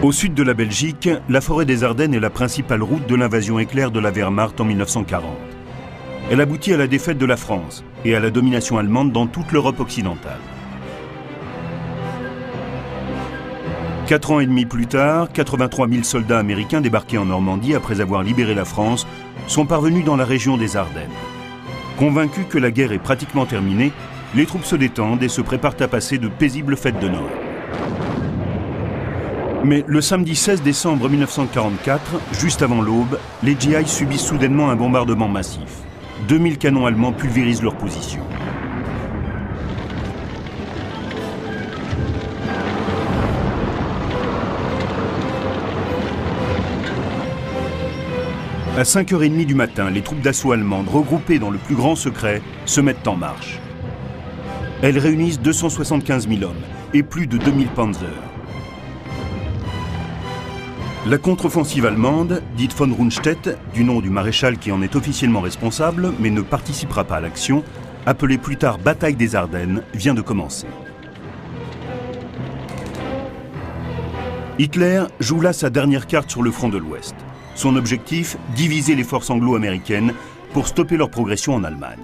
Au sud de la Belgique, la forêt des Ardennes est la principale route de l'invasion éclair de la Wehrmacht en 1940. Elle aboutit à la défaite de la France et à la domination allemande dans toute l'Europe occidentale. 4 ans et demi plus tard, 83 000 soldats américains débarqués en Normandie après avoir libéré la France sont parvenus dans la région des Ardennes. Convaincus que la guerre est pratiquement terminée, les troupes se détendent et se préparent à passer de paisibles fêtes de Noël. Mais le samedi 16 décembre 1944, juste avant l'aube, les GI subissent soudainement un bombardement massif. 2000 canons allemands pulvérisent leur position. À 5h30 du matin, les troupes d'assaut allemandes, regroupées dans le plus grand secret, se mettent en marche. Elles réunissent 275 000 hommes et plus de 2000 panzers. La contre-offensive allemande, dite von Rundstedt, du nom du maréchal qui en est officiellement responsable, mais ne participera pas à l'action, appelée plus tard Bataille des Ardennes, vient de commencer. Hitler joue là sa dernière carte sur le front de l'Ouest. Son objectif, diviser les forces anglo-américaines pour stopper leur progression en Allemagne.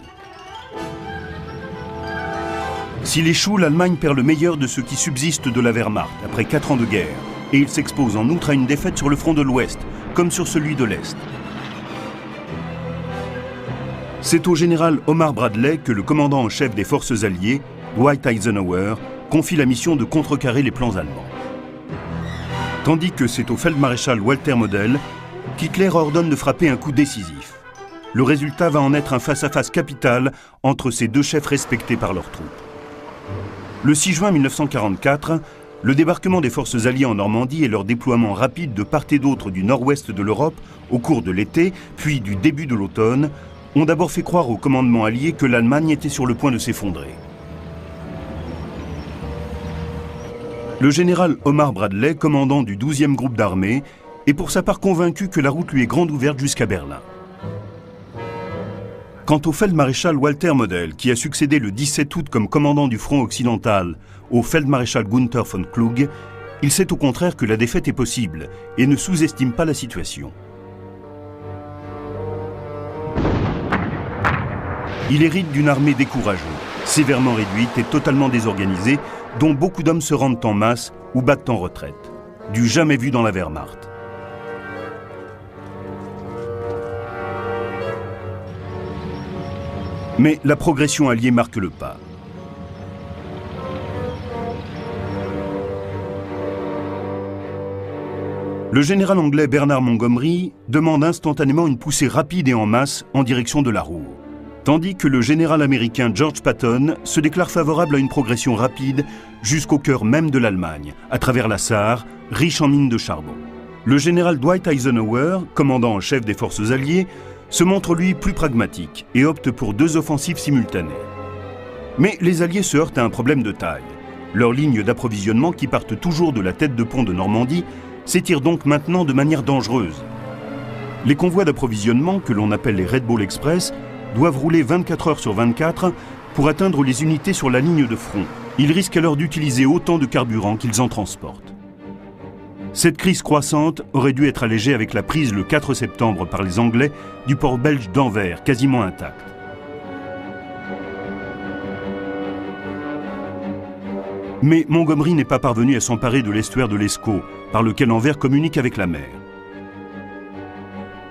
S'il échoue, l'Allemagne perd le meilleur de ce qui subsiste de la Wehrmacht après 4 ans de guerre. Et il s'expose en outre à une défaite sur le front de l'Ouest, comme sur celui de l'Est. C'est au général Omar Bradley que le commandant en chef des forces alliées, Dwight Eisenhower, confie la mission de contrecarrer les plans allemands. Tandis que c'est au feldmaréchal Walter Model qu'Hitler ordonne de frapper un coup décisif. Le résultat va en être un face-à-face capital entre ces deux chefs respectés par leurs troupes. Le 6 juin 1944, le débarquement des forces alliées en Normandie et leur déploiement rapide de part et d'autre du nord-ouest de l'Europe au cours de l'été, puis du début de l'automne, ont d'abord fait croire au commandement allié que l'Allemagne était sur le point de s'effondrer. Le général Omar Bradley, commandant du 12e groupe d'armée, est pour sa part convaincu que la route lui est grande ouverte jusqu'à Berlin. Quant au feldmaréchal Walter Model, qui a succédé le 17 août comme commandant du front occidental au feldmaréchal Gunther von Klug, il sait au contraire que la défaite est possible et ne sous-estime pas la situation. Il hérite d'une armée découragée, sévèrement réduite et totalement désorganisée, dont beaucoup d'hommes se rendent en masse ou battent en retraite. Du jamais vu dans la Wehrmacht. Mais la progression alliée marque le pas. Le général anglais Bernard Montgomery demande instantanément une poussée rapide et en masse en direction de la Ruhr, tandis que le général américain George Patton se déclare favorable à une progression rapide jusqu'au cœur même de l'Allemagne, à travers la Sarre, riche en mines de charbon. Le général Dwight Eisenhower, commandant en chef des forces alliées, se montre lui plus pragmatique et opte pour 2 offensives simultanées. Mais les Alliés se heurtent à un problème de taille. Leurs lignes d'approvisionnement, qui partent toujours de la tête de pont de Normandie, s'étirent donc maintenant de manière dangereuse. Les convois d'approvisionnement, que l'on appelle les Red Bull Express, doivent rouler 24 heures sur 24 pour atteindre les unités sur la ligne de front. Ils risquent alors d'utiliser autant de carburant qu'ils en transportent. Cette crise croissante aurait dû être allégée avec la prise le 4 septembre par les Anglais du port belge d'Anvers, quasiment intact. Mais Montgomery n'est pas parvenu à s'emparer de l'estuaire de l'Escaut, par lequel Anvers communique avec la mer.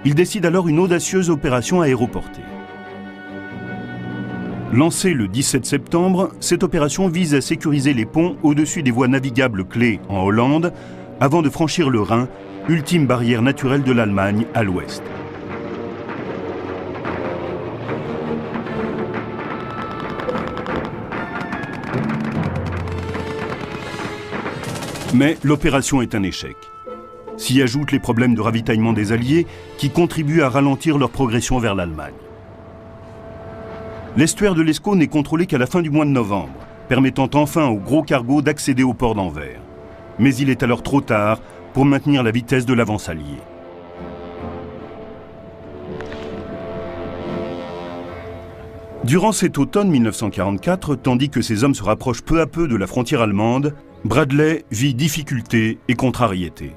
Il décide alors une audacieuse opération aéroportée. Lancée le 17 septembre, cette opération vise à sécuriser les ponts au-dessus des voies navigables clés en Hollande, avant de franchir le Rhin, ultime barrière naturelle de l'Allemagne à l'ouest. Mais l'opération est un échec. S'y ajoutent les problèmes de ravitaillement des Alliés qui contribuent à ralentir leur progression vers l'Allemagne. L'estuaire de l'Escaut n'est contrôlé qu'à la fin du mois de novembre, permettant enfin aux gros cargos d'accéder au port d'Anvers. Mais il est alors trop tard pour maintenir la vitesse de l'avance alliée. Durant cet automne 1944, tandis que ces hommes se rapprochent peu à peu de la frontière allemande, Bradley vit difficultés et contrariétés.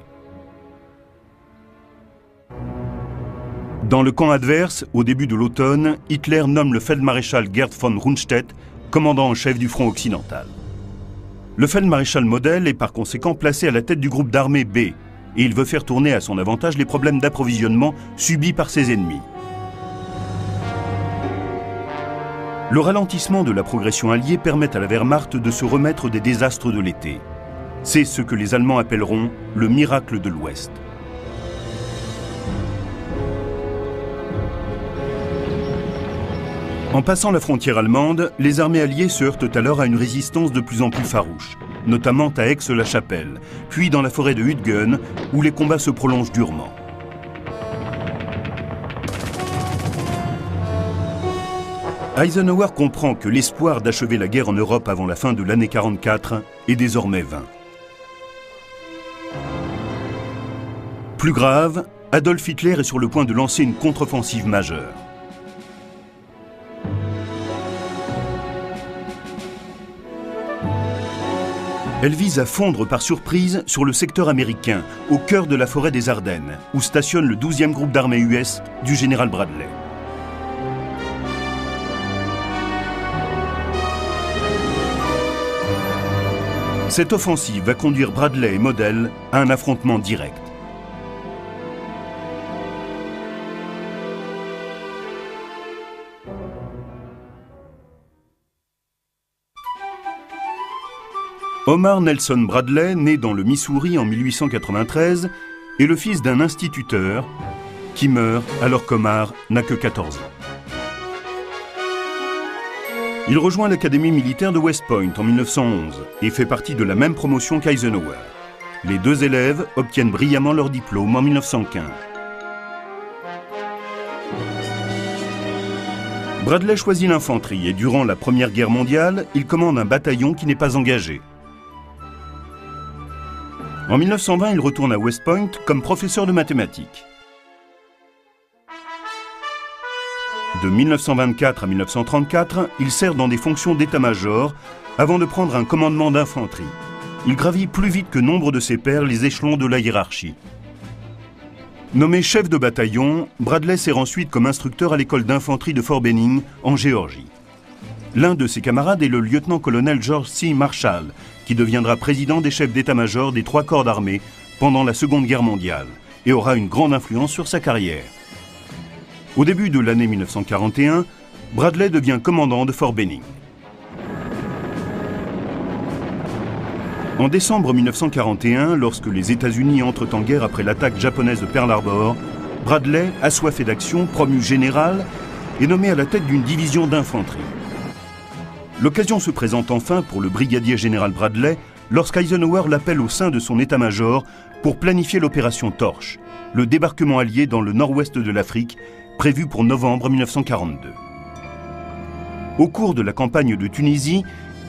Dans le camp adverse, au début de l'automne, Hitler nomme le feldmaréchal Gerd von Rundstedt commandant en chef du front occidental. Le feldmaréchal Model est par conséquent placé à la tête du groupe d'armée B, et il veut faire tourner à son avantage les problèmes d'approvisionnement subis par ses ennemis. Le ralentissement de la progression alliée permet à la Wehrmacht de se remettre des désastres de l'été. C'est ce que les Allemands appelleront le miracle de l'Ouest. En passant la frontière allemande, les armées alliées se heurtent alors à une résistance de plus en plus farouche, notamment à Aix-la-Chapelle, puis dans la forêt de Hüttgen, où les combats se prolongent durement. Eisenhower comprend que l'espoir d'achever la guerre en Europe avant la fin de l'année 1944 est désormais vain. Plus grave, Adolf Hitler est sur le point de lancer une contre-offensive majeure. Elle vise à fondre par surprise sur le secteur américain, au cœur de la forêt des Ardennes, où stationne le 12e groupe d'armée US du général Bradley. Cette offensive va conduire Bradley et Model à un affrontement direct. Omar Nelson Bradley, né dans le Missouri en 1893, est le fils d'un instituteur qui meurt alors qu'Omar n'a que 14 ans. Il rejoint l'académie militaire de West Point en 1911 et fait partie de la même promotion qu'Eisenhower. Les deux élèves obtiennent brillamment leur diplôme en 1915. Bradley choisit l'infanterie et durant la Première Guerre mondiale, il commande un bataillon qui n'est pas engagé. En 1920, il retourne à West Point comme professeur de mathématiques. De 1924 à 1934, il sert dans des fonctions d'état-major avant de prendre un commandement d'infanterie. Il gravit plus vite que nombre de ses pairs les échelons de la hiérarchie. Nommé chef de bataillon, Bradley sert ensuite comme instructeur à l'école d'infanterie de Fort Benning, en Géorgie. L'un de ses camarades est le lieutenant-colonel George C. Marshall, qui deviendra président des chefs d'état-major des 3 corps d'armée pendant la Seconde Guerre mondiale et aura une grande influence sur sa carrière. Au début de l'année 1941, Bradley devient commandant de Fort Benning. En décembre 1941, lorsque les États-Unis entrent en guerre après l'attaque japonaise de Pearl Harbor, Bradley, assoiffé d'action, promu général, est nommé à la tête d'une division d'infanterie. L'occasion se présente enfin pour le brigadier général Bradley lorsqu'Eisenhower l'appelle au sein de son état-major pour planifier l'opération Torche, le débarquement allié dans le nord-ouest de l'Afrique, prévu pour novembre 1942. Au cours de la campagne de Tunisie,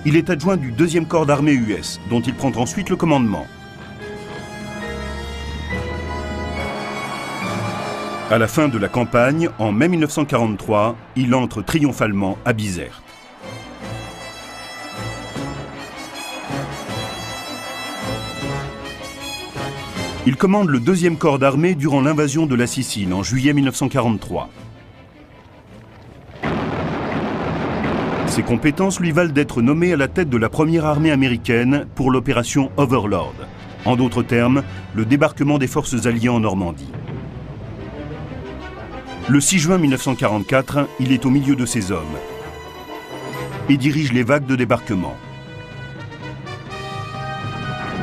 il est adjoint du 2e corps d'armée US, dont il prend ensuite le commandement. À la fin de la campagne, en mai 1943, il entre triomphalement à Bizerte. Il commande le 2e corps d'armée durant l'invasion de la Sicile en juillet 1943. Ses compétences lui valent d'être nommé à la tête de la première armée américaine pour l'opération Overlord, en d'autres termes, le débarquement des forces alliées en Normandie. Le 6 juin 1944, il est au milieu de ses hommes et dirige les vagues de débarquement.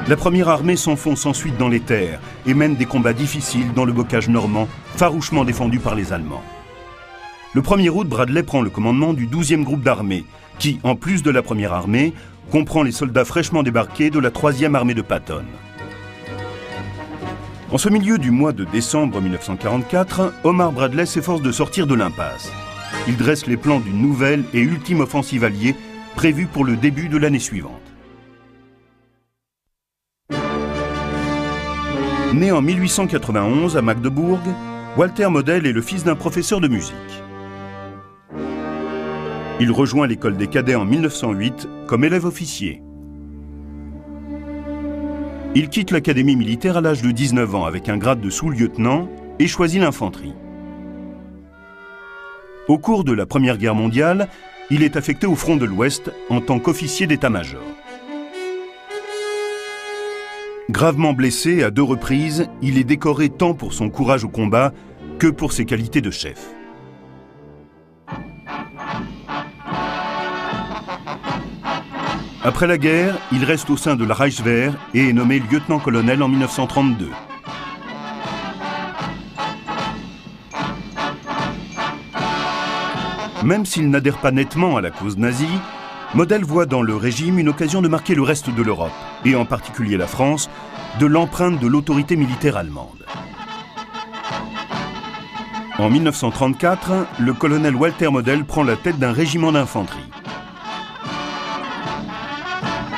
La première armée s'enfonce ensuite dans les terres et mène des combats difficiles dans le bocage normand, farouchement défendu par les Allemands. Le 1er août, Bradley prend le commandement du 12e groupe d'armée, qui, en plus de la première armée, comprend les soldats fraîchement débarqués de la 3e armée de Patton. En ce milieu du mois de décembre 1944, Omar Bradley s'efforce de sortir de l'impasse. Il dresse les plans d'une nouvelle et ultime offensive alliée prévue pour le début de l'année suivante. Né en 1891 à Magdebourg, Walter Model est le fils d'un professeur de musique. Il rejoint l'école des cadets en 1908 comme élève officier. Il quitte l'académie militaire à l'âge de 19 ans avec un grade de sous-lieutenant et choisit l'infanterie. Au cours de la Première Guerre mondiale, il est affecté au front de l'Ouest en tant qu'officier d'état-major. Gravement blessé à 2 reprises, il est décoré tant pour son courage au combat que pour ses qualités de chef. Après la guerre, il reste au sein de la Reichswehr et est nommé lieutenant-colonel en 1932. Même s'il n'adhère pas nettement à la cause nazie, Model voit dans le régime une occasion de marquer le reste de l'Europe, et en particulier la France, de l'empreinte de l'autorité militaire allemande. En 1934, le colonel Walter Model prend la tête d'un régiment d'infanterie.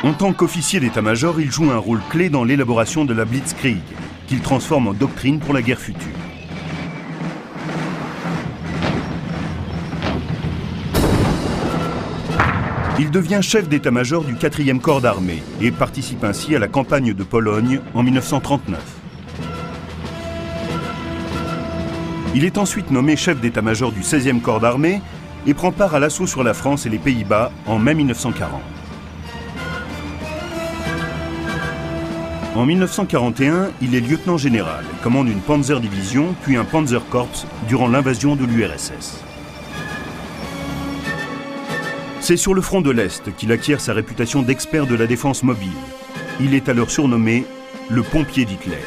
En tant qu'officier d'état-major, il joue un rôle clé dans l'élaboration de la Blitzkrieg, qu'il transforme en doctrine pour la guerre future. Il devient chef d'état-major du 4e corps d'armée et participe ainsi à la campagne de Pologne en 1939. Il est ensuite nommé chef d'état-major du 16e corps d'armée et prend part à l'assaut sur la France et les Pays-Bas en mai 1940. En 1941, il est lieutenant général et commande une Panzer-Division puis un Panzerkorps durant l'invasion de l'URSS. C'est sur le front de l'Est qu'il acquiert sa réputation d'expert de la défense mobile. Il est alors surnommé le pompier d'Hitler.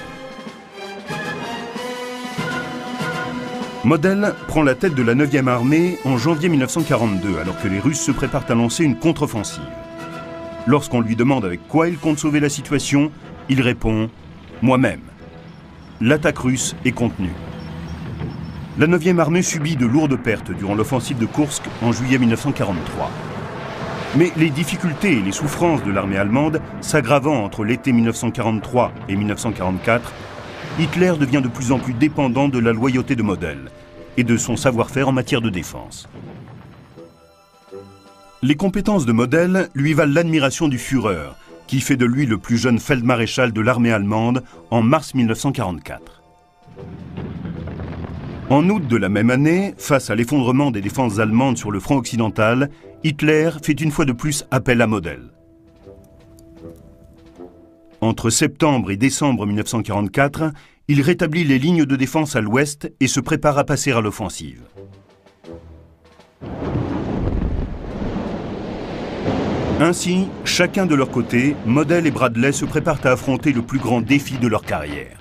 Model prend la tête de la 9e armée en janvier 1942, alors que les Russes se préparent à lancer une contre-offensive. Lorsqu'on lui demande avec quoi il compte sauver la situation, il répond « moi-même ». L'attaque russe est contenue. La 9e armée subit de lourdes pertes durant l'offensive de Koursk en juillet 1943. Mais les difficultés et les souffrances de l'armée allemande s'aggravant entre l'été 1943 et 1944, Hitler devient de plus en plus dépendant de la loyauté de Model et de son savoir-faire en matière de défense. Les compétences de Model lui valent l'admiration du Führer, qui fait de lui le plus jeune feldmaréchal de l'armée allemande en mars 1944. En août de la même année, face à l'effondrement des défenses allemandes sur le front occidental, Hitler fait une fois de plus appel à Model. Entre septembre et décembre 1944, il rétablit les lignes de défense à l'ouest et se prépare à passer à l'offensive. Ainsi, chacun de leur côté, Model et Bradley se préparent à affronter le plus grand défi de leur carrière.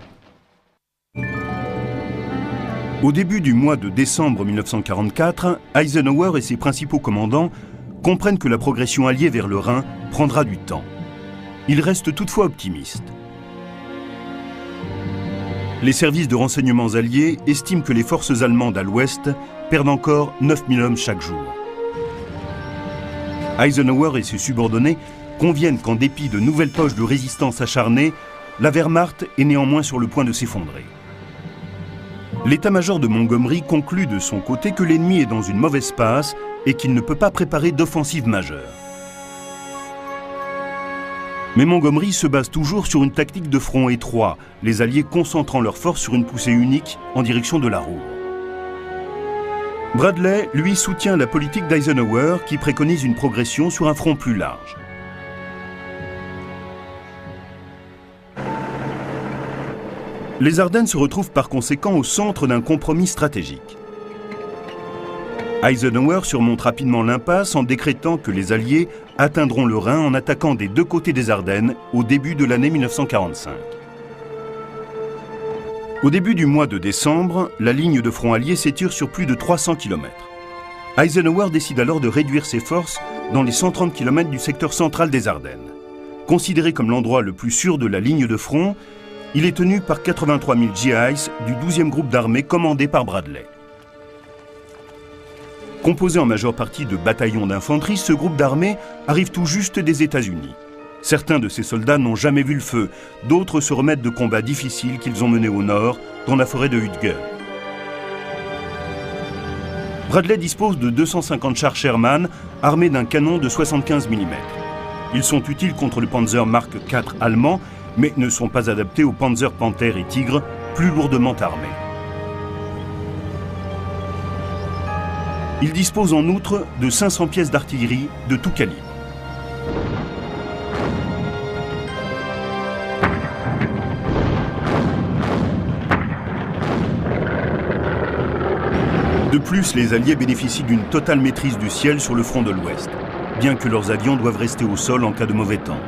Au début du mois de décembre 1944, Eisenhower et ses principaux commandants comprennent que la progression alliée vers le Rhin prendra du temps. Ils restent toutefois optimistes. Les services de renseignements alliés estiment que les forces allemandes à l'ouest perdent encore 9000 hommes chaque jour. Eisenhower et ses subordonnés conviennent qu'en dépit de nouvelles poches de résistance acharnées, la Wehrmacht est néanmoins sur le point de s'effondrer. L'état-major de Montgomery conclut de son côté que l'ennemi est dans une mauvaise passe et qu'il ne peut pas préparer d'offensive majeure. Mais Montgomery se base toujours sur une tactique de front étroit, les Alliés concentrant leurs forces sur une poussée unique en direction de la Ruhr. Bradley, lui, soutient la politique d'Eisenhower qui préconise une progression sur un front plus large. Les Ardennes se retrouvent par conséquent au centre d'un compromis stratégique. Eisenhower surmonte rapidement l'impasse en décrétant que les Alliés atteindront le Rhin en attaquant des 2 côtés des Ardennes au début de l'année 1945. Au début du mois de décembre, la ligne de front alliée s'étire sur plus de 300 km. Eisenhower décide alors de réduire ses forces dans les 130 km du secteur central des Ardennes. Considéré comme l'endroit le plus sûr de la ligne de front, il est tenu par 83 000 GIs du 12e groupe d'armée commandé par Bradley. Composé en majeure partie de bataillons d'infanterie, ce groupe d'armée arrive tout juste des États-Unis. Certains de ces soldats n'ont jamais vu le feu, d'autres se remettent de combats difficiles qu'ils ont menés au nord, dans la forêt de Hütgen. Bradley dispose de 250 chars Sherman armés d'un canon de 75 mm. Ils sont utiles contre le Panzer Mark IV allemand, mais ne sont pas adaptés aux Panzer Panther et Tigre, plus lourdement armés. Il dispose en outre de 500 pièces d'artillerie de tout calibre. De plus, les Alliés bénéficient d'une totale maîtrise du ciel sur le front de l'Ouest, bien que leurs avions doivent rester au sol en cas de mauvais temps.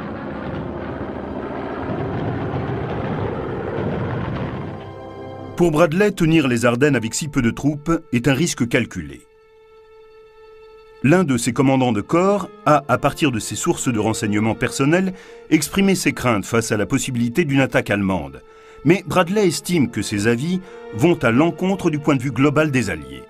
Pour Bradley, tenir les Ardennes avec si peu de troupes est un risque calculé. L'un de ses commandants de corps a, à partir de ses sources de renseignements personnels, exprimé ses craintes face à la possibilité d'une attaque allemande. Mais Bradley estime que ces avis vont à l'encontre du point de vue global des Alliés.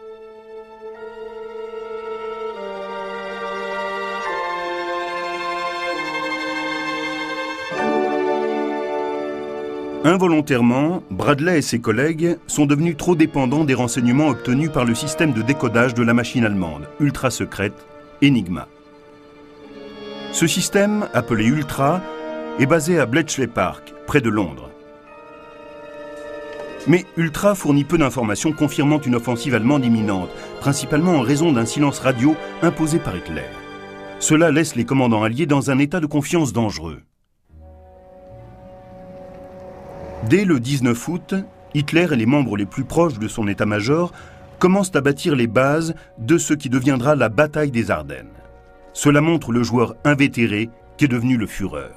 Involontairement, Bradley et ses collègues sont devenus trop dépendants des renseignements obtenus par le système de décodage de la machine allemande, ultra secrète, Enigma. Ce système, appelé Ultra, est basé à Bletchley Park, près de Londres. Mais Ultra fournit peu d'informations confirmant une offensive allemande imminente, principalement en raison d'un silence radio imposé par Hitler. Cela laisse les commandants alliés dans un état de confiance dangereux. Dès le 19 août, Hitler et les membres les plus proches de son état-major commencent à bâtir les bases de ce qui deviendra la bataille des Ardennes. Cela montre le joueur invétéré qu'est devenu le Führer.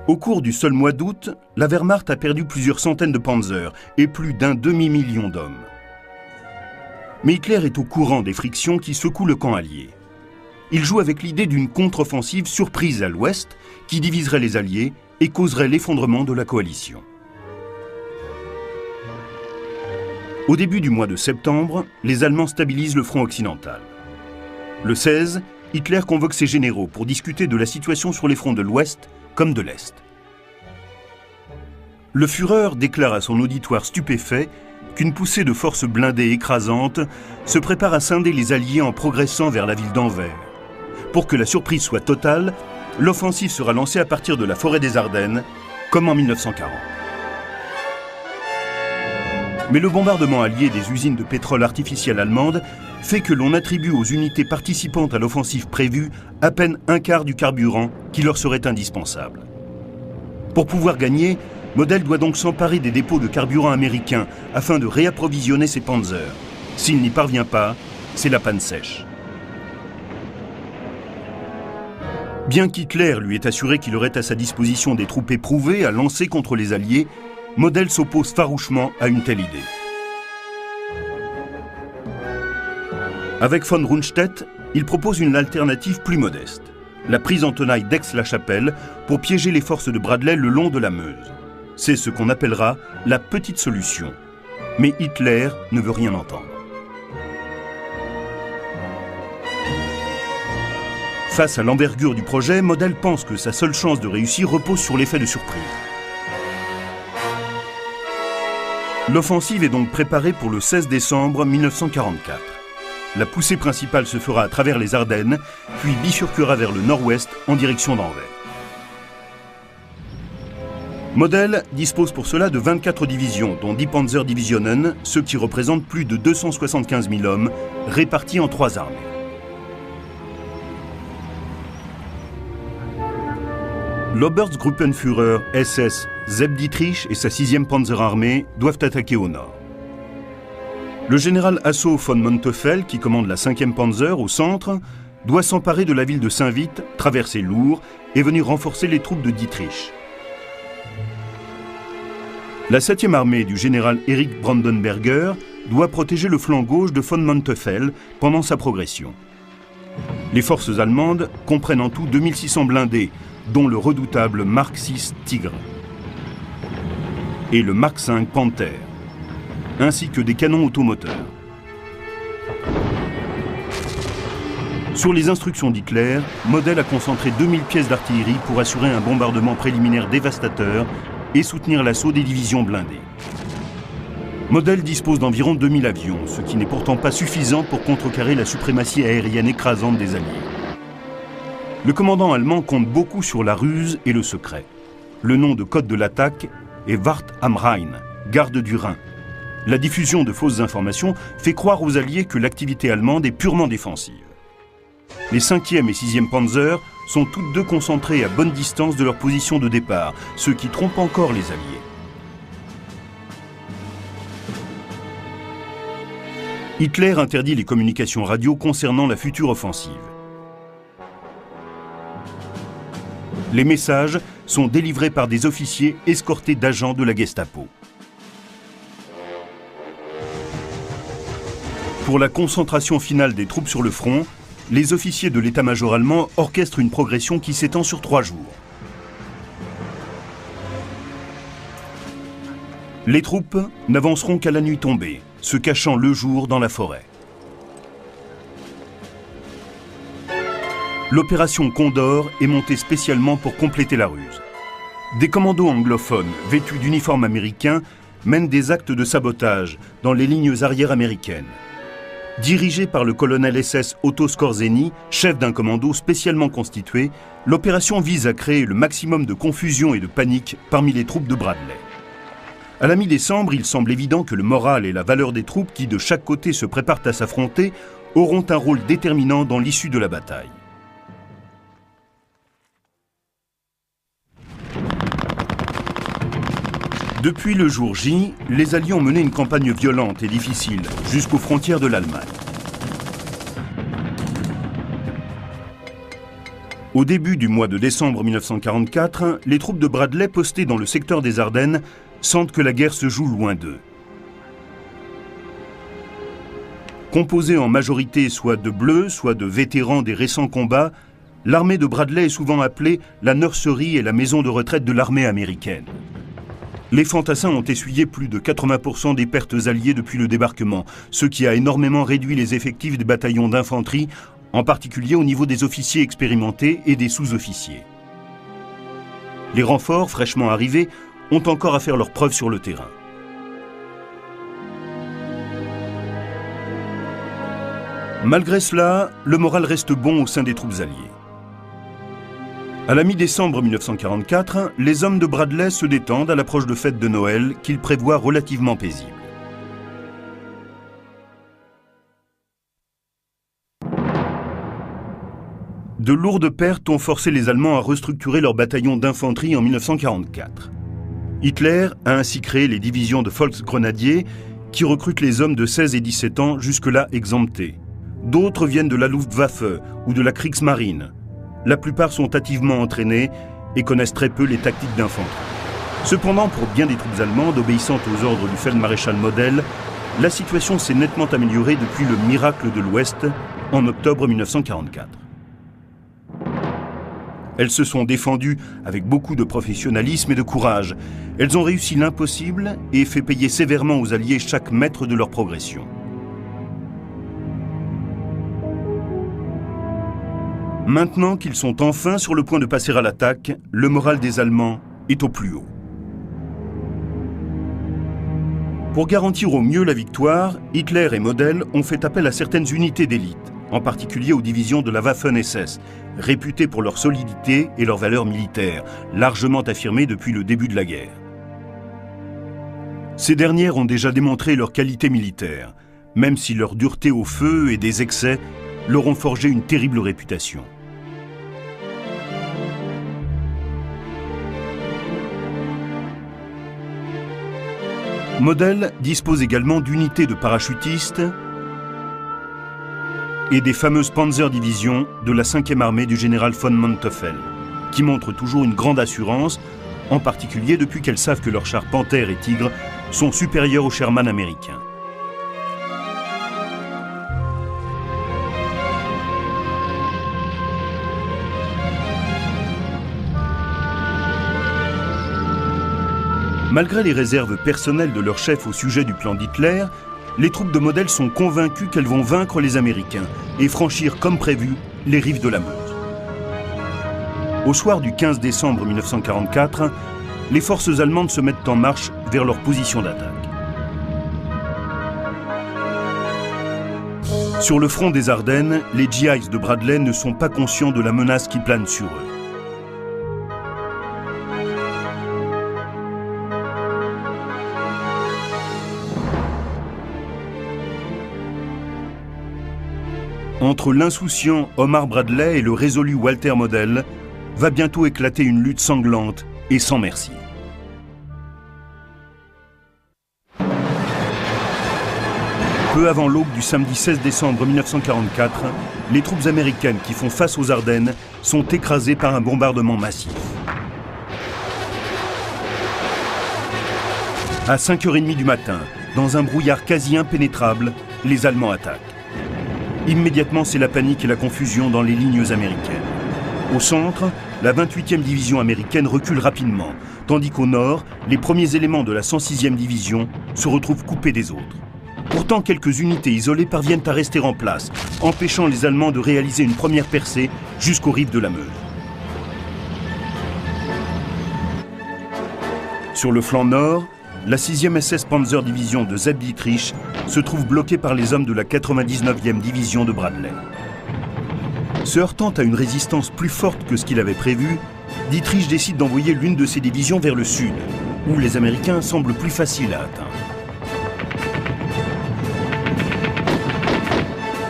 Au cours du seul mois d'août, la Wehrmacht a perdu plusieurs centaines de panzers et plus d'un demi-million d'hommes. Mais Hitler est au courant des frictions qui secouent le camp allié. Il joue avec l'idée d'une contre-offensive surprise à l'ouest qui diviserait les Alliés et causerait l'effondrement de la coalition. Au début du mois de septembre, les Allemands stabilisent le front occidental. Le 16, Hitler convoque ses généraux pour discuter de la situation sur les fronts de l'Ouest comme de l'Est. Le Führer déclare à son auditoire stupéfait qu'une poussée de forces blindées écrasantes se prépare à scinder les Alliés en progressant vers la ville d'Anvers. Pour que la surprise soit totale, l'offensive sera lancée à partir de la forêt des Ardennes, comme en 1940. Mais le bombardement allié des usines de pétrole artificiel allemandes fait que l'on attribue aux unités participantes à l'offensive prévue à peine un quart du carburant qui leur serait indispensable. Pour pouvoir gagner, Model doit donc s'emparer des dépôts de carburant américains afin de réapprovisionner ses panzers. S'il n'y parvient pas, c'est la panne sèche. Bien qu'Hitler lui ait assuré qu'il aurait à sa disposition des troupes éprouvées à lancer contre les Alliés, Model s'oppose farouchement à une telle idée. Avec von Rundstedt, il propose une alternative plus modeste, la prise en tenaille d'Aix-la-Chapelle pour piéger les forces de Bradley le long de la Meuse. C'est ce qu'on appellera la petite solution. Mais Hitler ne veut rien entendre. Face à l'envergure du projet, Model pense que sa seule chance de réussir repose sur l'effet de surprise. L'offensive est donc préparée pour le 16 décembre 1944. La poussée principale se fera à travers les Ardennes, puis bifurquera vers le nord-ouest en direction d'Anvers. Model dispose pour cela de 24 divisions, dont 10 Panzerdivisionen, ce qui représente plus de 275 000 hommes, répartis en 3 armées. L'Oberstgruppenführer SS Sepp Dietrich et sa 6e Panzerarmee doivent attaquer au nord. Le général Hasso von Monteuffel, qui commande la 5e Panzer au centre, doit s'emparer de la ville de Saint-Vith, traverser l'Our et venir renforcer les troupes de Dietrich. La 7e armée du général Erich Brandenberger doit protéger le flanc gauche de von Monteuffel pendant sa progression. Les forces allemandes comprennent en tout 2600 blindés, dont le redoutable Mark VI Tigre et le Mark V Panther, ainsi que des canons automoteurs. Sur les instructions d'Hitler, Model a concentré 2000 pièces d'artillerie pour assurer un bombardement préliminaire dévastateur et soutenir l'assaut des divisions blindées. Model dispose d'environ 2000 avions, ce qui n'est pourtant pas suffisant pour contrecarrer la suprématie aérienne écrasante des Alliés. Le commandant allemand compte beaucoup sur la ruse et le secret. Le nom de code de l'attaque est Wacht am Rhein, garde du Rhin. La diffusion de fausses informations fait croire aux Alliés que l'activité allemande est purement défensive. Les 5e et 6e Panzer sont toutes deux concentrées à bonne distance de leur position de départ, ce qui trompe encore les Alliés. Hitler interdit les communications radio concernant la future offensive. Les messages sont délivrés par des officiers escortés d'agents de la Gestapo. Pour la concentration finale des troupes sur le front, les officiers de l'état-major allemand orchestrent une progression qui s'étend sur 3 jours. Les troupes n'avanceront qu'à la nuit tombée, se cachant le jour dans la forêt. L'opération Condor est montée spécialement pour compléter la ruse. Des commandos anglophones, vêtus d'uniformes américains, mènent des actes de sabotage dans les lignes arrières américaines. Dirigé par le colonel SS Otto Skorzeny, chef d'un commando spécialement constitué, l'opération vise à créer le maximum de confusion et de panique parmi les troupes de Bradley. À la mi-décembre, il semble évident que le moral et la valeur des troupes qui de chaque côté se préparent à s'affronter auront un rôle déterminant dans l'issue de la bataille. Depuis le jour J, les Alliés ont mené une campagne violente et difficile jusqu'aux frontières de l'Allemagne. Au début du mois de décembre 1944, les troupes de Bradley postées dans le secteur des Ardennes sentent que la guerre se joue loin d'eux. Composée en majorité soit de bleus, soit de vétérans des récents combats, l'armée de Bradley est souvent appelée la nursery et la maison de retraite de l'armée américaine. Les fantassins ont essuyé plus de 80% des pertes alliées depuis le débarquement, ce qui a énormément réduit les effectifs des bataillons d'infanterie, en particulier au niveau des officiers expérimentés et des sous-officiers. Les renforts fraîchement arrivés ont encore à faire leurs preuves sur le terrain. Malgré cela, le moral reste bon au sein des troupes alliées. À la mi-décembre 1944, les hommes de Bradley se détendent à l'approche de fêtes de Noël qu'ils prévoient relativement paisibles. De lourdes pertes ont forcé les Allemands à restructurer leur bataillon d'infanterie en 1944. Hitler a ainsi créé les divisions de Volksgrenadiers qui recrutent les hommes de 16 et 17 ans jusque-là exemptés. D'autres viennent de la Luftwaffe ou de la Kriegsmarine. La plupart sont hâtivement entraînés et connaissent très peu les tactiques d'infanterie. Cependant, pour bien des troupes allemandes obéissantes aux ordres du Feldmaréchal Model, la situation s'est nettement améliorée depuis le miracle de l'Ouest en octobre 1944. Elles se sont défendues avec beaucoup de professionnalisme et de courage. Elles ont réussi l'impossible et fait payer sévèrement aux Alliés chaque mètre de leur progression. Maintenant qu'ils sont enfin sur le point de passer à l'attaque, le moral des Allemands est au plus haut. Pour garantir au mieux la victoire, Hitler et Model ont fait appel à certaines unités d'élite, en particulier aux divisions de la Waffen-SS, réputées pour leur solidité et leur valeur militaire, largement affirmées depuis le début de la guerre. Ces dernières ont déjà démontré leur qualité militaire, même si leur dureté au feu et des excès leur ont forgé une terrible réputation. Model dispose également d'unités de parachutistes et des fameuses Panzer Divisions de la 5e armée du général von Manteuffel, qui montrent toujours une grande assurance, en particulier depuis qu'elles savent que leurs chars Panther et Tigre sont supérieurs aux Sherman américains. Malgré les réserves personnelles de leur chef au sujet du plan d'Hitler, les troupes de Model sont convaincues qu'elles vont vaincre les Américains et franchir comme prévu les rives de la Meuse. Au soir du 15 décembre 1944, les forces allemandes se mettent en marche vers leur position d'attaque. Sur le front des Ardennes, les GIs de Bradley ne sont pas conscients de la menace qui plane sur eux. Entre l'insouciant Omar Bradley et le résolu Walter Model, va bientôt éclater une lutte sanglante et sans merci. Peu avant l'aube du samedi 16 décembre 1944, les troupes américaines qui font face aux Ardennes sont écrasées par un bombardement massif. À 5h30 du matin, dans un brouillard quasi impénétrable, les Allemands attaquent. Immédiatement, c'est la panique et la confusion dans les lignes américaines. Au centre, la 28e division américaine recule rapidement, tandis qu'au nord, les premiers éléments de la 106e division se retrouvent coupés des autres. Pourtant, quelques unités isolées parviennent à rester en place, empêchant les Allemands de réaliser une première percée jusqu'aux rives de la Meuse. Sur le flanc nord, la 6e SS Panzer Division de Zeb Dietrich se trouve bloquée par les hommes de la 99e division de Bradley. Se heurtant à une résistance plus forte que ce qu'il avait prévu, Dietrich décide d'envoyer l'une de ses divisions vers le sud, où les Américains semblent plus faciles à atteindre.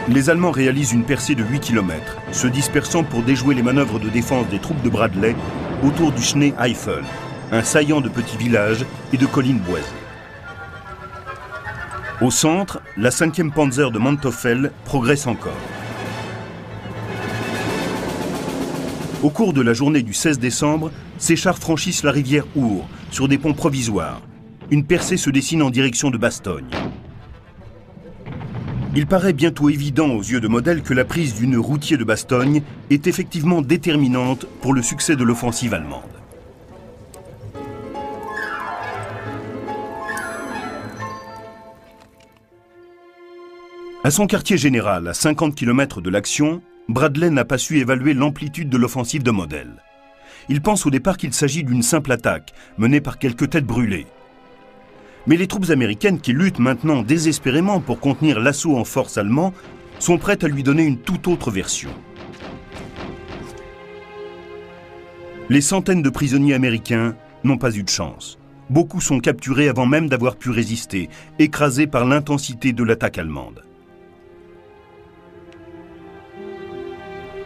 Les Allemands réalisent une percée de 8 km, se dispersant pour déjouer les manœuvres de défense des troupes de Bradley autour du Schnee-Eifel, un saillant de petits villages et de collines boisées. Au centre, la 5e Panzer de Manteuffel progresse encore. Au cours de la journée du 16 décembre, ces chars franchissent la rivière Our sur des ponts provisoires. Une percée se dessine en direction de Bastogne. Il paraît bientôt évident aux yeux de Model que la prise du nœud routier de Bastogne est effectivement déterminante pour le succès de l'offensive allemande. À son quartier général, à 50 km de l'action, Bradley n'a pas su évaluer l'amplitude de l'offensive de Model. Il pense au départ qu'il s'agit d'une simple attaque, menée par quelques têtes brûlées. Mais les troupes américaines qui luttent maintenant désespérément pour contenir l'assaut en force allemand sont prêtes à lui donner une toute autre version. Les centaines de prisonniers américains n'ont pas eu de chance. Beaucoup sont capturés avant même d'avoir pu résister, écrasés par l'intensité de l'attaque allemande.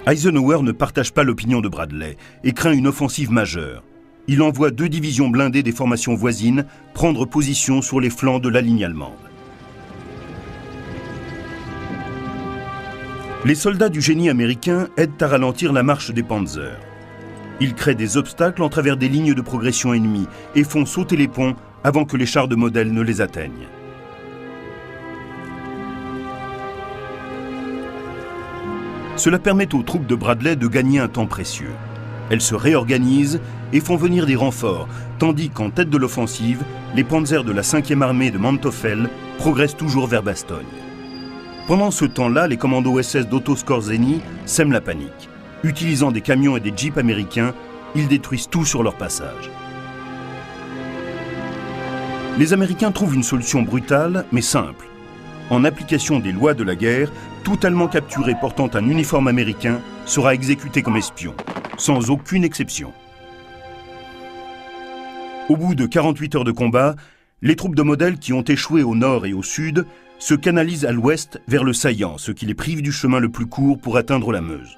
Eisenhower ne partage pas l'opinion de Bradley et craint une offensive majeure. Il envoie 2 divisions blindées des formations voisines prendre position sur les flancs de la ligne allemande. Les soldats du génie américain aident à ralentir la marche des Panzers. Ils créent des obstacles en travers des lignes de progression ennemies et font sauter les ponts avant que les chars de Model ne les atteignent. Cela permet aux troupes de Bradley de gagner un temps précieux. Elles se réorganisent et font venir des renforts, tandis qu'en tête de l'offensive, les panzers de la 5e armée de Manteuffel progressent toujours vers Bastogne. Pendant ce temps-là, les commandos SS d'Otto Skorzeny sèment la panique. Utilisant des camions et des jeeps américains, ils détruisent tout sur leur passage. Les Américains trouvent une solution brutale, mais simple. En application des lois de la guerre, tout Allemand capturé portant un uniforme américain sera exécuté comme espion, sans aucune exception. Au bout de 48 heures de combat, les troupes de Model qui ont échoué au nord et au sud se canalisent à l'ouest vers le saillant, ce qui les prive du chemin le plus court pour atteindre la Meuse.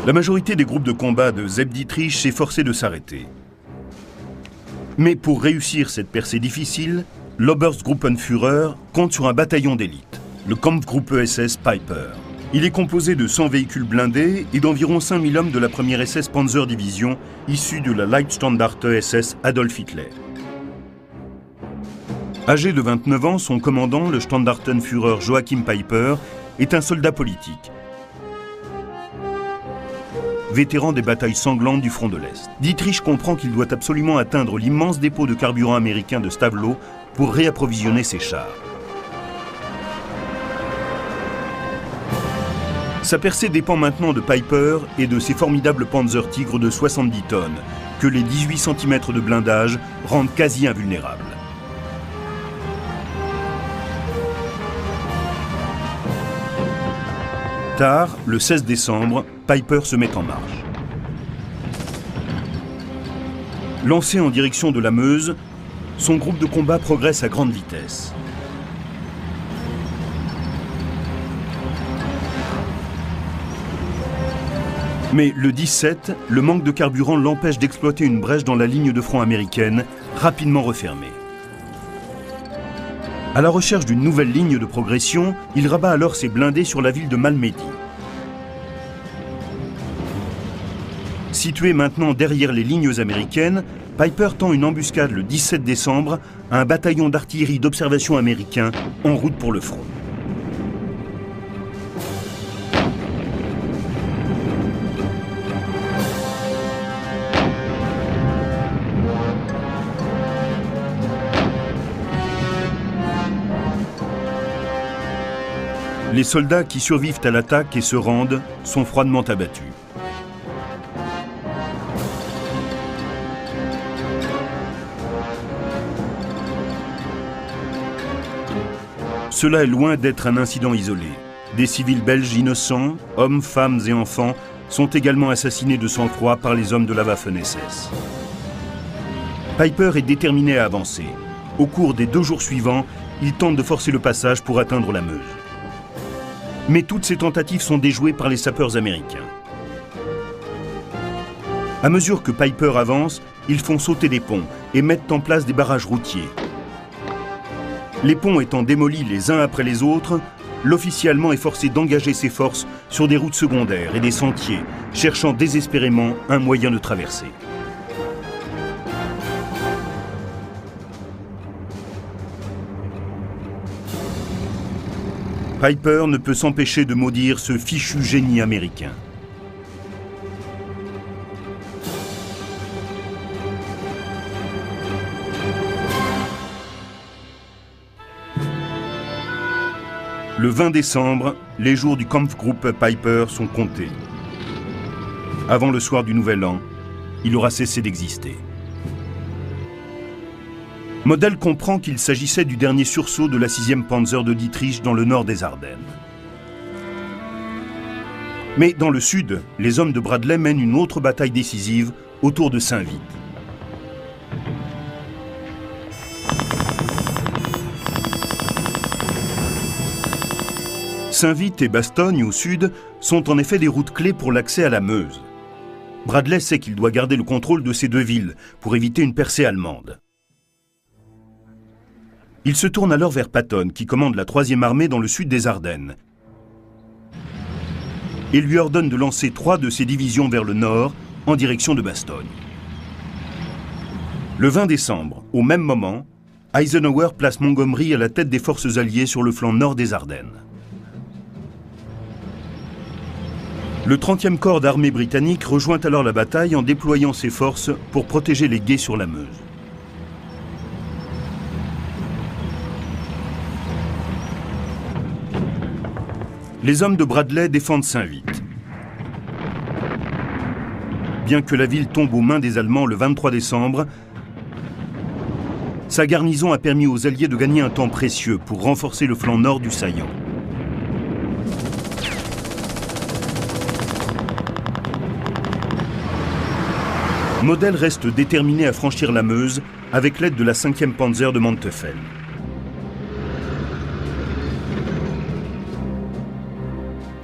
La majorité des groupes de combat de Zeb Dietrich s'est forcée de s'arrêter. Mais pour réussir cette percée difficile, l'Oberstgruppenführer compte sur un bataillon d'élite, le Kampfgruppe SS Piper. Il est composé de 100 véhicules blindés et d'environ 5000 hommes de la première SS Panzer Division, issue de la Leibstandarte SS Adolf Hitler. Âgé de 29 ans, son commandant, le Standartenführer Joachim Piper, est un soldat politique. Vétéran des batailles sanglantes du front de l'Est. Dietrich comprend qu'il doit absolument atteindre l'immense dépôt de carburant américain de Stavelot pour réapprovisionner ses chars. Sa percée dépend maintenant de Piper et de ses formidables Panzer Tigre de 70 tonnes, que les 18 cm de blindage rendent quasi invulnérables. tard, le 16 décembre, Piper se met en marche. Lancé en direction de la Meuse, son groupe de combat progresse à grande vitesse. Mais le 17, le manque de carburant l'empêche d'exploiter une brèche dans la ligne de front américaine, rapidement refermée. À la recherche d'une nouvelle ligne de progression, il rabat alors ses blindés sur la ville de Malmedy. Situé maintenant derrière les lignes américaines, Piper tend une embuscade le 17 décembre à un bataillon d'artillerie d'observation américain en route pour le front. Les soldats qui survivent à l'attaque et se rendent sont froidement abattus. Cela est loin d'être un incident isolé. Des civils belges innocents, hommes, femmes et enfants, sont également assassinés de sang-froid par les hommes de la Waffen-SS. Piper est déterminé à avancer. Au cours des 2 jours suivants, il tente de forcer le passage pour atteindre la Meuse. Mais toutes ces tentatives sont déjouées par les sapeurs américains. À mesure que Piper avance, ils font sauter des ponts et mettent en place des barrages routiers. Les ponts étant démolis les uns après les autres, l'officier allemand est forcé d'engager ses forces sur des routes secondaires et des sentiers, cherchant désespérément un moyen de traverser. Piper ne peut s'empêcher de maudire ce fichu génie américain. Le 20 décembre, les jours du Kampfgruppe Piper sont comptés. Avant le soir du Nouvel An, il aura cessé d'exister. Model comprend qu'il s'agissait du dernier sursaut de la 6e Panzer de Dietrich dans le nord des Ardennes. Mais dans le sud, les hommes de Bradley mènent une autre bataille décisive autour de Saint-Vith. Saint-Vith et Bastogne, au sud, sont en effet des routes clés pour l'accès à la Meuse. Bradley sait qu'il doit garder le contrôle de ces 2 villes pour éviter une percée allemande. Il se tourne alors vers Patton, qui commande la 3e armée dans le sud des Ardennes, et lui ordonne de lancer 3 de ses divisions vers le nord, en direction de Bastogne. Le 20 décembre, au même moment, Eisenhower place Montgomery à la tête des forces alliées sur le flanc nord des Ardennes. Le 30e corps d'armée britannique rejoint alors la bataille en déployant ses forces pour protéger les gués sur la Meuse. Les hommes de Bradley défendent Saint-Vith. Bien que la ville tombe aux mains des Allemands le 23 décembre, sa garnison a permis aux Alliés de gagner un temps précieux pour renforcer le flanc nord du saillant. Model reste déterminé à franchir la Meuse avec l'aide de la 5e Panzer de Manteuffel.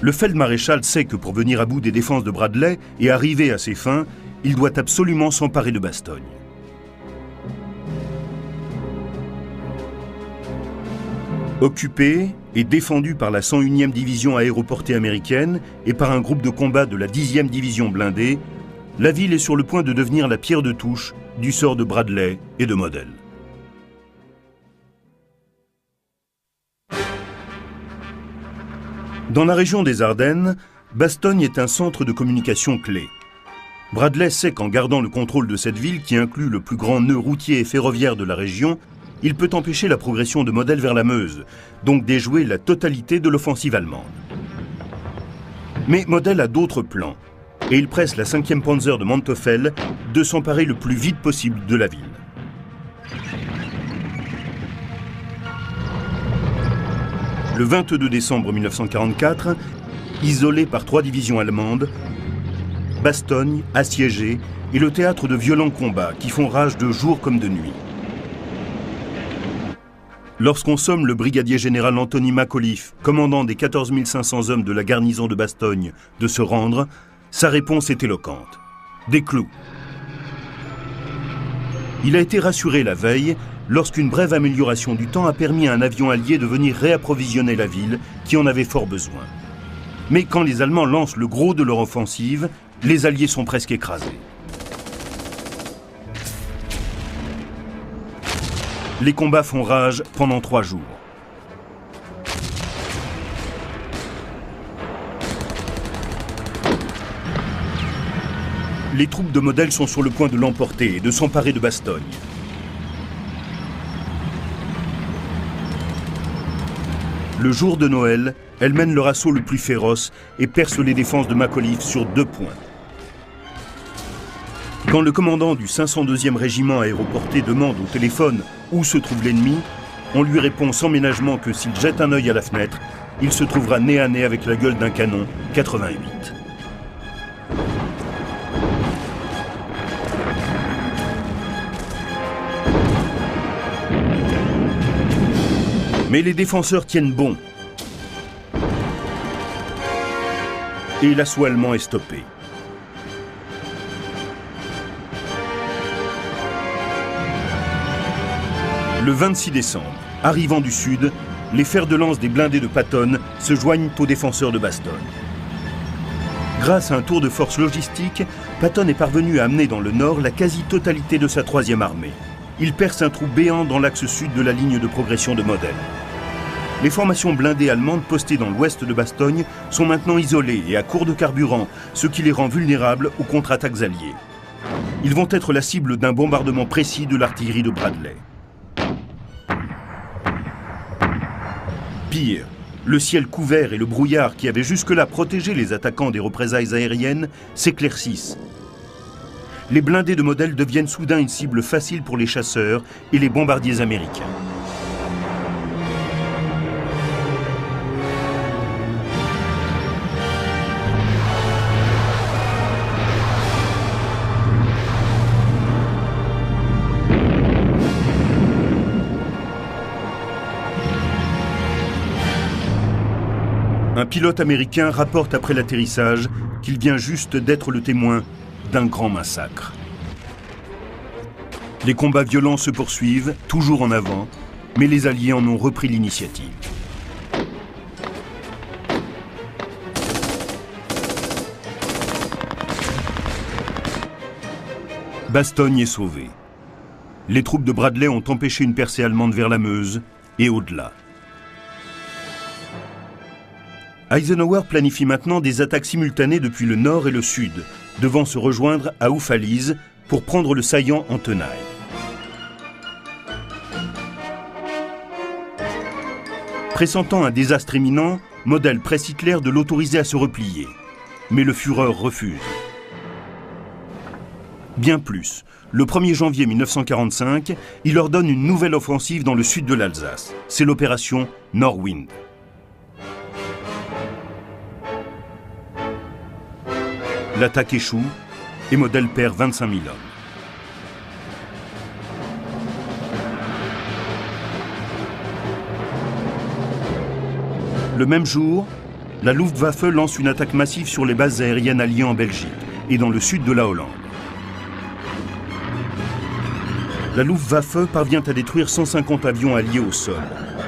Le feldmaréchal sait que pour venir à bout des défenses de Bradley et arriver à ses fins, il doit absolument s'emparer de Bastogne. Occupée et défendue par la 101e division aéroportée américaine et par un groupe de combat de la 10e division blindée, la ville est sur le point de devenir la pierre de touche du sort de Bradley et de Model. Dans la région des Ardennes, Bastogne est un centre de communication clé. Bradley sait qu'en gardant le contrôle de cette ville, qui inclut le plus grand nœud routier et ferroviaire de la région, il peut empêcher la progression de Model vers la Meuse, donc déjouer la totalité de l'offensive allemande. Mais Model a d'autres plans, et il presse la 5e Panzer de Manteuffel de s'emparer le plus vite possible de la ville. Le 22 décembre 1944, Isolé par 3 divisions allemandes, Bastogne, assiégée, est le théâtre de violents combats qui font rage de jour comme de nuit. Lorsqu'on somme le brigadier général Anthony McAuliffe, commandant des 14 500 hommes de la garnison de Bastogne, de se rendre, sa réponse est éloquente. Des clous. Il a été rassuré la veille lorsqu'une brève amélioration du temps a permis à un avion allié de venir réapprovisionner la ville qui en avait fort besoin. Mais quand les Allemands lancent le gros de leur offensive, les Alliés sont presque écrasés. Les combats font rage pendant 3 jours. Les troupes de Model sont sur le point de l'emporter et de s'emparer de Bastogne. Le jour de Noël, elles mènent leur assaut le plus féroce et percent les défenses de McAuliffe sur 2 points. Quand le commandant du 502e régiment aéroporté demande au téléphone où se trouve l'ennemi, on lui répond sans ménagement que s'il jette un œil à la fenêtre, il se trouvera nez à nez avec la gueule d'un canon 88. Mais les défenseurs tiennent bon. Et l'assaut allemand est stoppé. Le 26 décembre, arrivant du sud, les fers de lance des blindés de Patton se joignent aux défenseurs de Bastogne. Grâce à un tour de force logistique, Patton est parvenu à amener dans le nord la quasi-totalité de sa 3e armée. Il perce un trou béant dans l'axe sud de la ligne de progression de Model. Les formations blindées allemandes postées dans l'ouest de Bastogne sont maintenant isolées et à court de carburant, ce qui les rend vulnérables aux contre-attaques alliées. Ils vont être la cible d'un bombardement précis de l'artillerie de Bradley. Pire, le ciel couvert et le brouillard qui avaient jusque-là protégé les attaquants des représailles aériennes s'éclaircissent. Les blindés de Model deviennent soudain une cible facile pour les chasseurs et les bombardiers américains. Un pilote américain rapporte après l'atterrissage qu'il vient juste d'être le témoin d'un grand massacre. Les combats violents se poursuivent, toujours en avant, mais les Alliés en ont repris l'initiative. Bastogne est sauvée. Les troupes de Bradley ont empêché une percée allemande vers la Meuse et au-delà. Eisenhower planifie maintenant des attaques simultanées depuis le nord et le sud, devant se rejoindre à Oufalise pour prendre le saillant en tenaille. Pressentant un désastre imminent, Model presse Hitler de l'autoriser à se replier. Mais le Führer refuse. Bien plus, le 1er janvier 1945, il ordonne une nouvelle offensive dans le sud de l'Alsace. C'est l'opération Norwind. L'attaque échoue et Model perd 25 000 hommes. Le même jour, la Luftwaffe lance une attaque massive sur les bases aériennes alliées en Belgique et dans le sud de la Hollande. La Luftwaffe parvient à détruire 150 avions alliés au sol,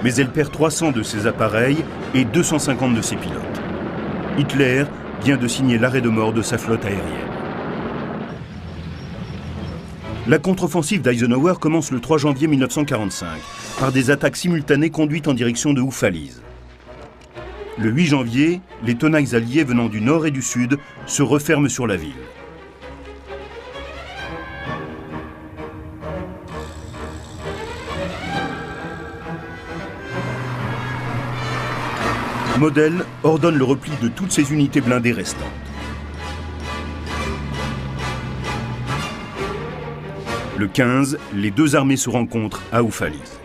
mais elle perd 300 de ses appareils et 250 de ses pilotes. Hitler vient de signer l'arrêt de mort de sa flotte aérienne. La contre-offensive d'Eisenhower commence le 3 janvier 1945 par des attaques simultanées conduites en direction de Oufalise. Le 8 janvier, les tenailles alliées venant du nord et du sud se referment sur la ville. Model ordonne le repli de toutes ses unités blindées restantes. Le 15, les deux armées se rencontrent à Oufalise.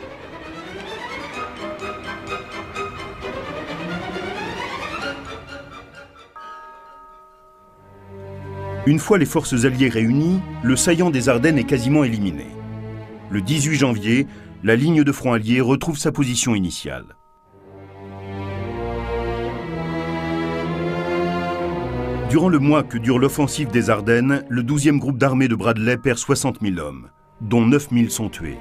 Une fois les forces alliées réunies, le saillant des Ardennes est quasiment éliminé. Le 18 janvier, la ligne de front alliée retrouve sa position initiale. Durant le mois que dure l'offensive des Ardennes, le 12e groupe d'armée de Bradley perd 60 000 hommes, dont 9 000 sont tués.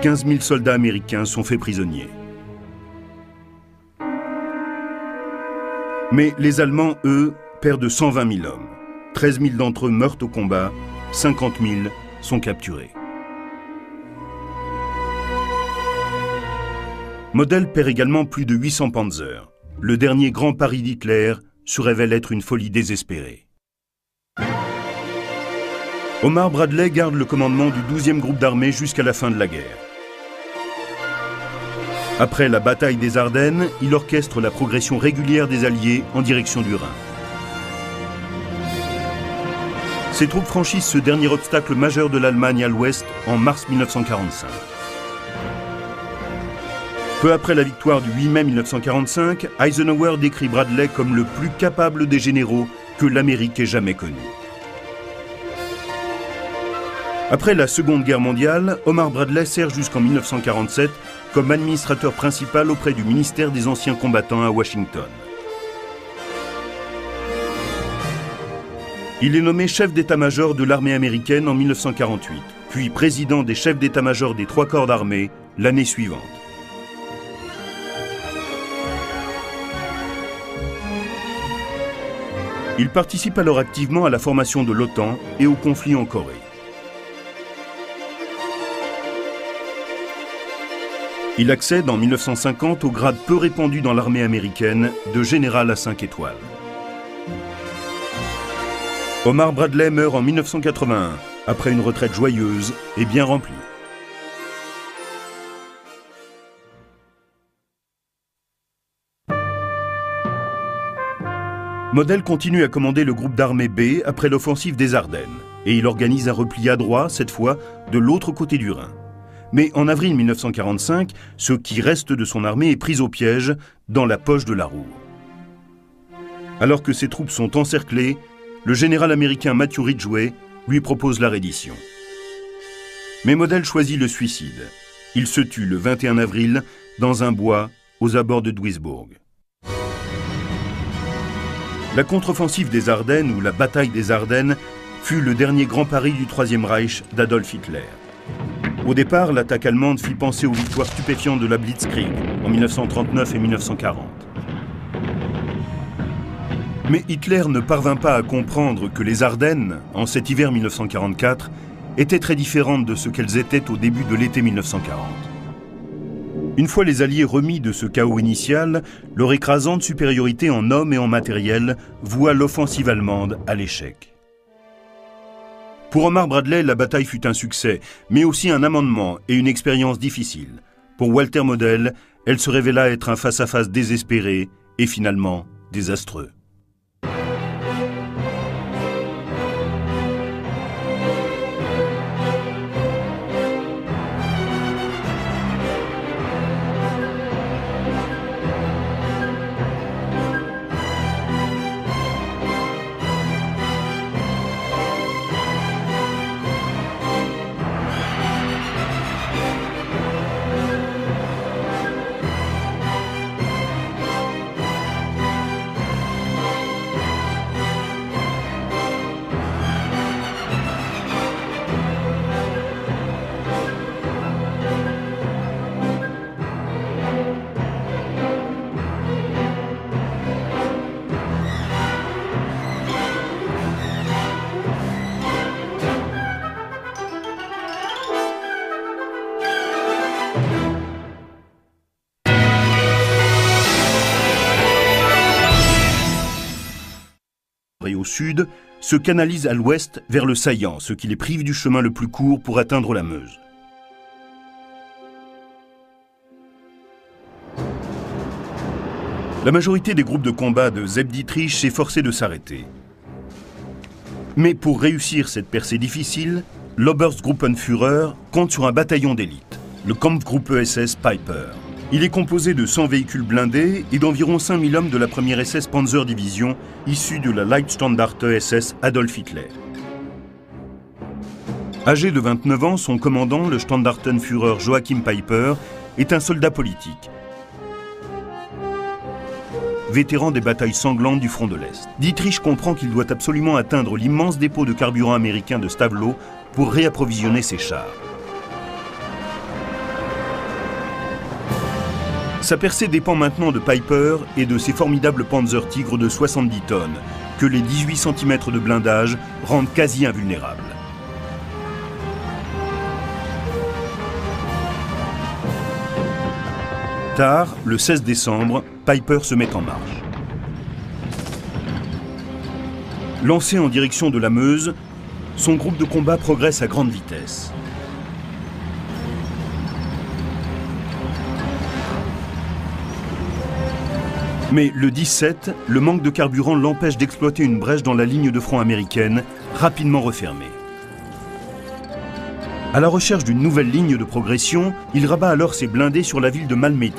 15 000 soldats américains sont faits prisonniers. Mais les Allemands, eux, perdent 120 000 hommes. 13 000 d'entre eux meurent au combat, 50 000 sont capturés. Model perd également plus de 800 Panzers. Le dernier grand pari d'Hitler se révèle être une folie désespérée. Omar Bradley garde le commandement du 12e groupe d'armée jusqu'à la fin de la guerre. Après la bataille des Ardennes, il orchestre la progression régulière des Alliés en direction du Rhin. Ses troupes franchissent ce dernier obstacle majeur de l'Allemagne à l'ouest en mars 1945. Peu après la victoire du 8 mai 1945, Eisenhower décrit Bradley comme le plus capable des généraux que l'Amérique ait jamais connu. Après la Seconde Guerre mondiale, Omar Bradley sert jusqu'en 1947 comme administrateur principal auprès du ministère des Anciens Combattants à Washington. Il est nommé chef d'état-major de l'armée américaine en 1948, puis président des chefs d'état-major des 3 corps d'armée l'année suivante. Il participe alors activement à la formation de l'OTAN et au conflit en Corée. Il accède en 1950 au grade peu répandu dans l'armée américaine de général à 5 étoiles. Omar Bradley meurt en 1981, après une retraite joyeuse et bien remplie. Model continue à commander le groupe d'armée B après l'offensive des Ardennes, et il organise un repli adroit, cette fois, de l'autre côté du Rhin. Mais en avril 1945, ce qui reste de son armée est pris au piège dans la poche de la Ruhr. Alors que ses troupes sont encerclées, le général américain Matthew Ridgway lui propose la reddition. Mais Model choisit le suicide. Il se tue le 21 avril dans un bois aux abords de Duisbourg. La contre-offensive des Ardennes, ou la bataille des Ardennes, fut le dernier grand pari du Troisième Reich d'Adolf Hitler. Au départ, l'attaque allemande fit penser aux victoires stupéfiantes de la Blitzkrieg en 1939 et 1940. Mais Hitler ne parvint pas à comprendre que les Ardennes, en cet hiver 1944, étaient très différentes de ce qu'elles étaient au début de l'été 1940. Une fois les Alliés remis de ce chaos initial, leur écrasante supériorité en hommes et en matériel voua l'offensive allemande à l'échec. Pour Omar Bradley, la bataille fut un succès, mais aussi un amendement et une expérience difficile. Pour Walter Model, elle se révéla être un face-à-face désespéré et finalement désastreux. Et au sud, se canalisent à l'ouest vers le saillant, ce qui les prive du chemin le plus court pour atteindre la Meuse. La majorité des groupes de combat de Sepp Dietrich s'est forcée de s'arrêter. Mais pour réussir cette percée difficile, l'Oberstgruppenführer compte sur un bataillon d'élite, le Kampfgruppe SS Piper. Il est composé de 100 véhicules blindés et d'environ 5000 hommes de la première SS Panzer Division, issue de la Leibstandarte SS Adolf Hitler. Âgé de 29 ans, son commandant, le Standartenführer Joachim Peiper, est un soldat politique. Vétéran des batailles sanglantes du front de l'Est. Dietrich comprend qu'il doit absolument atteindre l'immense dépôt de carburant américain de Stavelot pour réapprovisionner ses chars. Sa percée dépend maintenant de Peiper et de ses formidables Panzer Tigre de 70 tonnes, que les 18 cm de blindage rendent quasi invulnérables. Tard, le 16 décembre, Peiper se met en marche. Lancé en direction de la Meuse, son groupe de combat progresse à grande vitesse. Mais le 17, le manque de carburant l'empêche d'exploiter une brèche dans la ligne de front américaine, rapidement refermée. À la recherche d'une nouvelle ligne de progression, il rabat alors ses blindés sur la ville de Malmedy.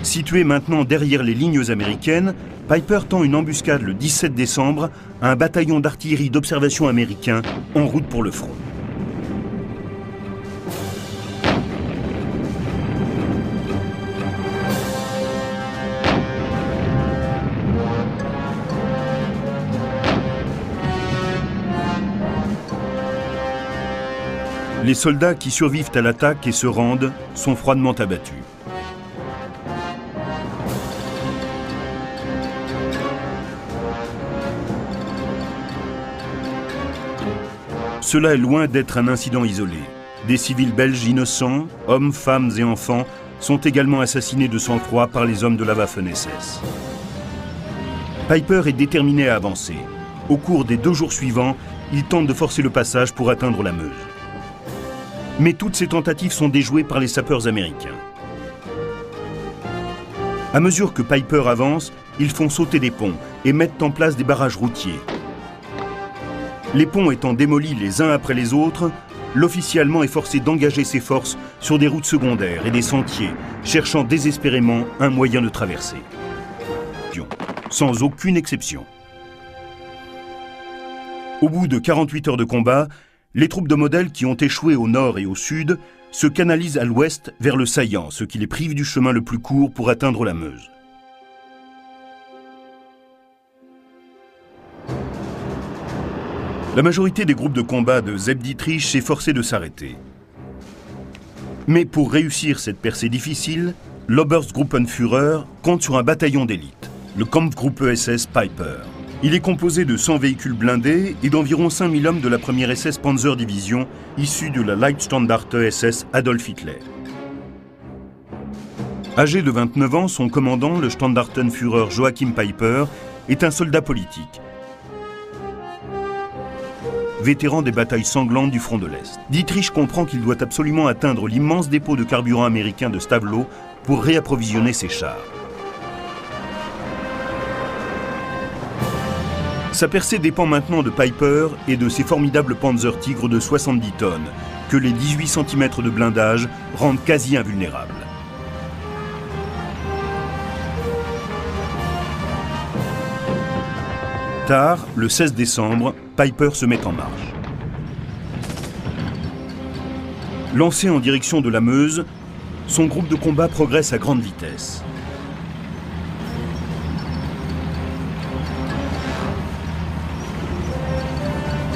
Situé maintenant derrière les lignes américaines, Peiper tend une embuscade le 17 décembre à un bataillon d'artillerie d'observation américain en route pour le front. Les soldats qui survivent à l'attaque et se rendent sont froidement abattus. Cela est loin d'être un incident isolé. Des civils belges innocents, hommes, femmes et enfants, sont également assassinés de sang-froid par les hommes de la Waffen-SS. Peiper est déterminé à avancer. Au cours des 2 jours suivants, il tente de forcer le passage pour atteindre la Meuse. Mais toutes ces tentatives sont déjouées par les sapeurs américains. À mesure que Peiper avance, ils font sauter des ponts et mettent en place des barrages routiers. Les ponts étant démolis les uns après les autres, l'officier allemand est forcé d'engager ses forces sur des routes secondaires et des sentiers, cherchant désespérément un moyen de traverser. Sans aucune exception. Au bout de 48 heures de combat, les troupes de modèle qui ont échoué au nord et au sud se canalisent à l'ouest vers le saillant, ce qui les prive du chemin le plus court pour atteindre la Meuse. La majorité des groupes de combat de Sepp Dietrich s'est forcée de s'arrêter. Mais pour réussir cette percée difficile, l'Oberstgruppenführer compte sur un bataillon d'élite, le Kampfgruppe SS Peiper. Il est composé de 100 véhicules blindés et d'environ 5000 hommes de la première SS Panzer Division, issue de la Leibstandarte SS Adolf Hitler. Âgé de 29 ans, son commandant, le Standartenführer Joachim Peiper, est un soldat politique. Vétéran des batailles sanglantes du front de l'Est. Dietrich comprend qu'il doit absolument atteindre l'immense dépôt de carburant américain de Stavelot pour réapprovisionner ses chars. Sa percée dépend maintenant de Peiper et de ses formidables Panzer Tigre de 70 tonnes, que les 18 cm de blindage rendent quasi invulnérables. Tard, le 16 décembre, Peiper se met en marche. Lancé en direction de la Meuse, son groupe de combat progresse à grande vitesse.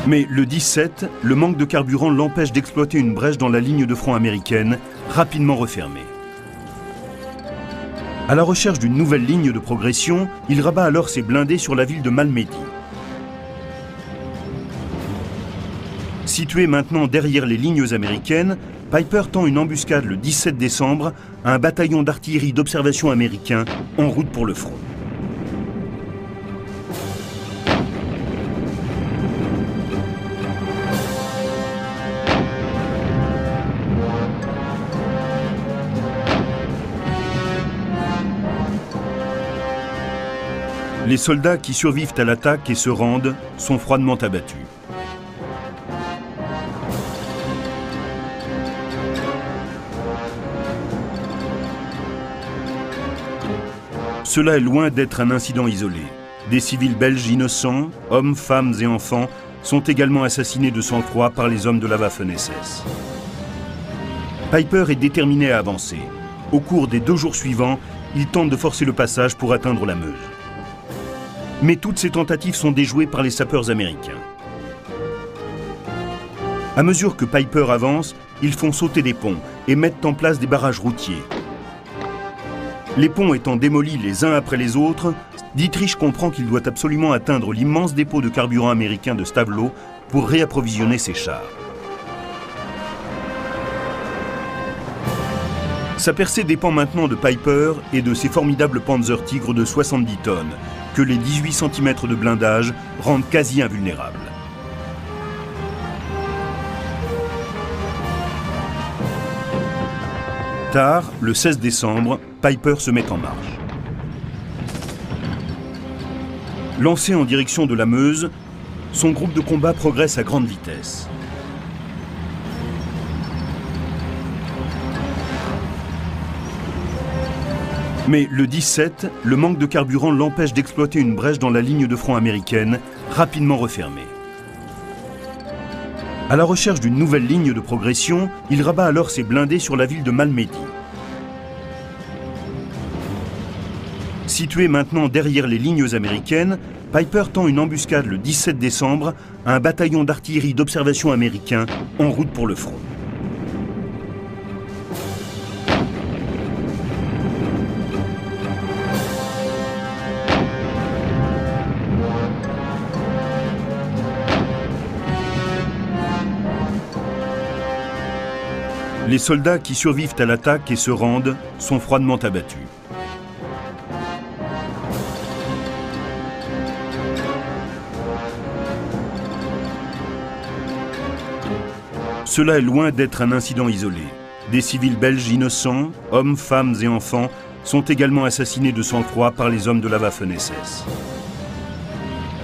Mais le 17, le manque de carburant l'empêche d'exploiter une brèche dans la ligne de front américaine, rapidement refermée. À la recherche d'une nouvelle ligne de progression, il rabat alors ses blindés sur la ville de Malmedy. Situé maintenant derrière les lignes américaines, Peiper tend une embuscade le 17 décembre à un bataillon d'artillerie d'observation américain en route pour le front. Les soldats qui survivent à l'attaque et se rendent sont froidement abattus. Cela est loin d'être un incident isolé. Des civils belges innocents, hommes, femmes et enfants, sont également assassinés de sang-froid par les hommes de la Waffen-SS. Peiper est déterminé à avancer. Au cours des 2 jours suivants, il tente de forcer le passage pour atteindre la Meuse. Mais toutes ces tentatives sont déjouées par les sapeurs américains. À mesure que Peiper avance, ils font sauter des ponts et mettent en place des barrages routiers. Les ponts étant démolis les uns après les autres, Dietrich comprend qu'il doit absolument atteindre l'immense dépôt de carburant américain de Stavelot pour réapprovisionner ses chars. Sa percée dépend maintenant de Peiper et de ses formidables Panzer Tigre de 70 tonnes, que les 18 cm de blindage rendent quasi invulnérables. Tard, le 16 décembre, Peiper se met en marche. Lancé en direction de la Meuse, son groupe de combat progresse à grande vitesse. Mais le 17, le manque de carburant l'empêche d'exploiter une brèche dans la ligne de front américaine, rapidement refermée. À la recherche d'une nouvelle ligne de progression, il rabat alors ses blindés sur la ville de Malmedy. Situé maintenant derrière les lignes américaines, Peiper tend une embuscade le 17 décembre à un bataillon d'artillerie d'observation américain en route pour le front. Les soldats qui survivent à l'attaque et se rendent sont froidement abattus. Cela est loin d'être un incident isolé. Des civils belges innocents, hommes, femmes et enfants, sont également assassinés de sang-froid par les hommes de la Waffen-SS.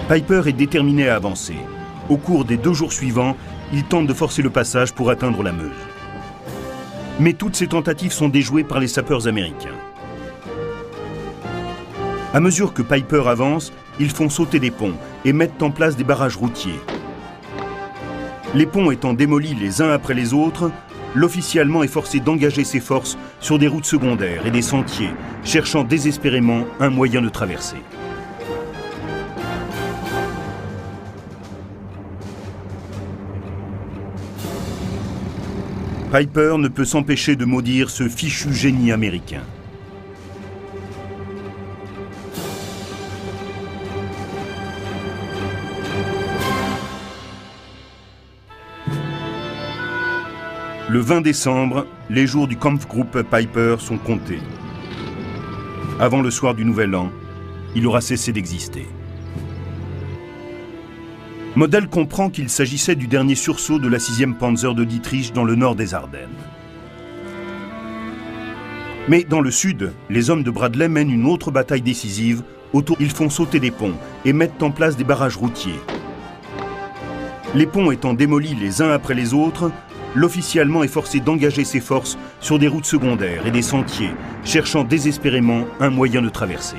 Peiper est déterminé à avancer. Au cours des 2 jours suivants, il tente de forcer le passage pour atteindre la Meuse. Mais toutes ces tentatives sont déjouées par les sapeurs américains. À mesure que Peiper avance, ils font sauter des ponts et mettent en place des barrages routiers. Les ponts étant démolis les uns après les autres, l'officier allemand est forcé d'engager ses forces sur des routes secondaires et des sentiers, cherchant désespérément un moyen de traverser. Peiper ne peut s'empêcher de maudire ce fichu génie américain. Le 20 décembre, les jours du Kampfgruppe Peiper sont comptés. Avant le soir du Nouvel An, il aura cessé d'exister. Model comprend qu'il s'agissait du dernier sursaut de la 6e Panzer de Dietrich dans le nord des Ardennes. Mais dans le sud, les hommes de Bradley mènent une autre bataille décisive. Ils font sauter des ponts et mettent en place des barrages routiers. Les ponts étant démolis les uns après les autres, l'officier allemand est forcé d'engager ses forces sur des routes secondaires et des sentiers, cherchant désespérément un moyen de traverser.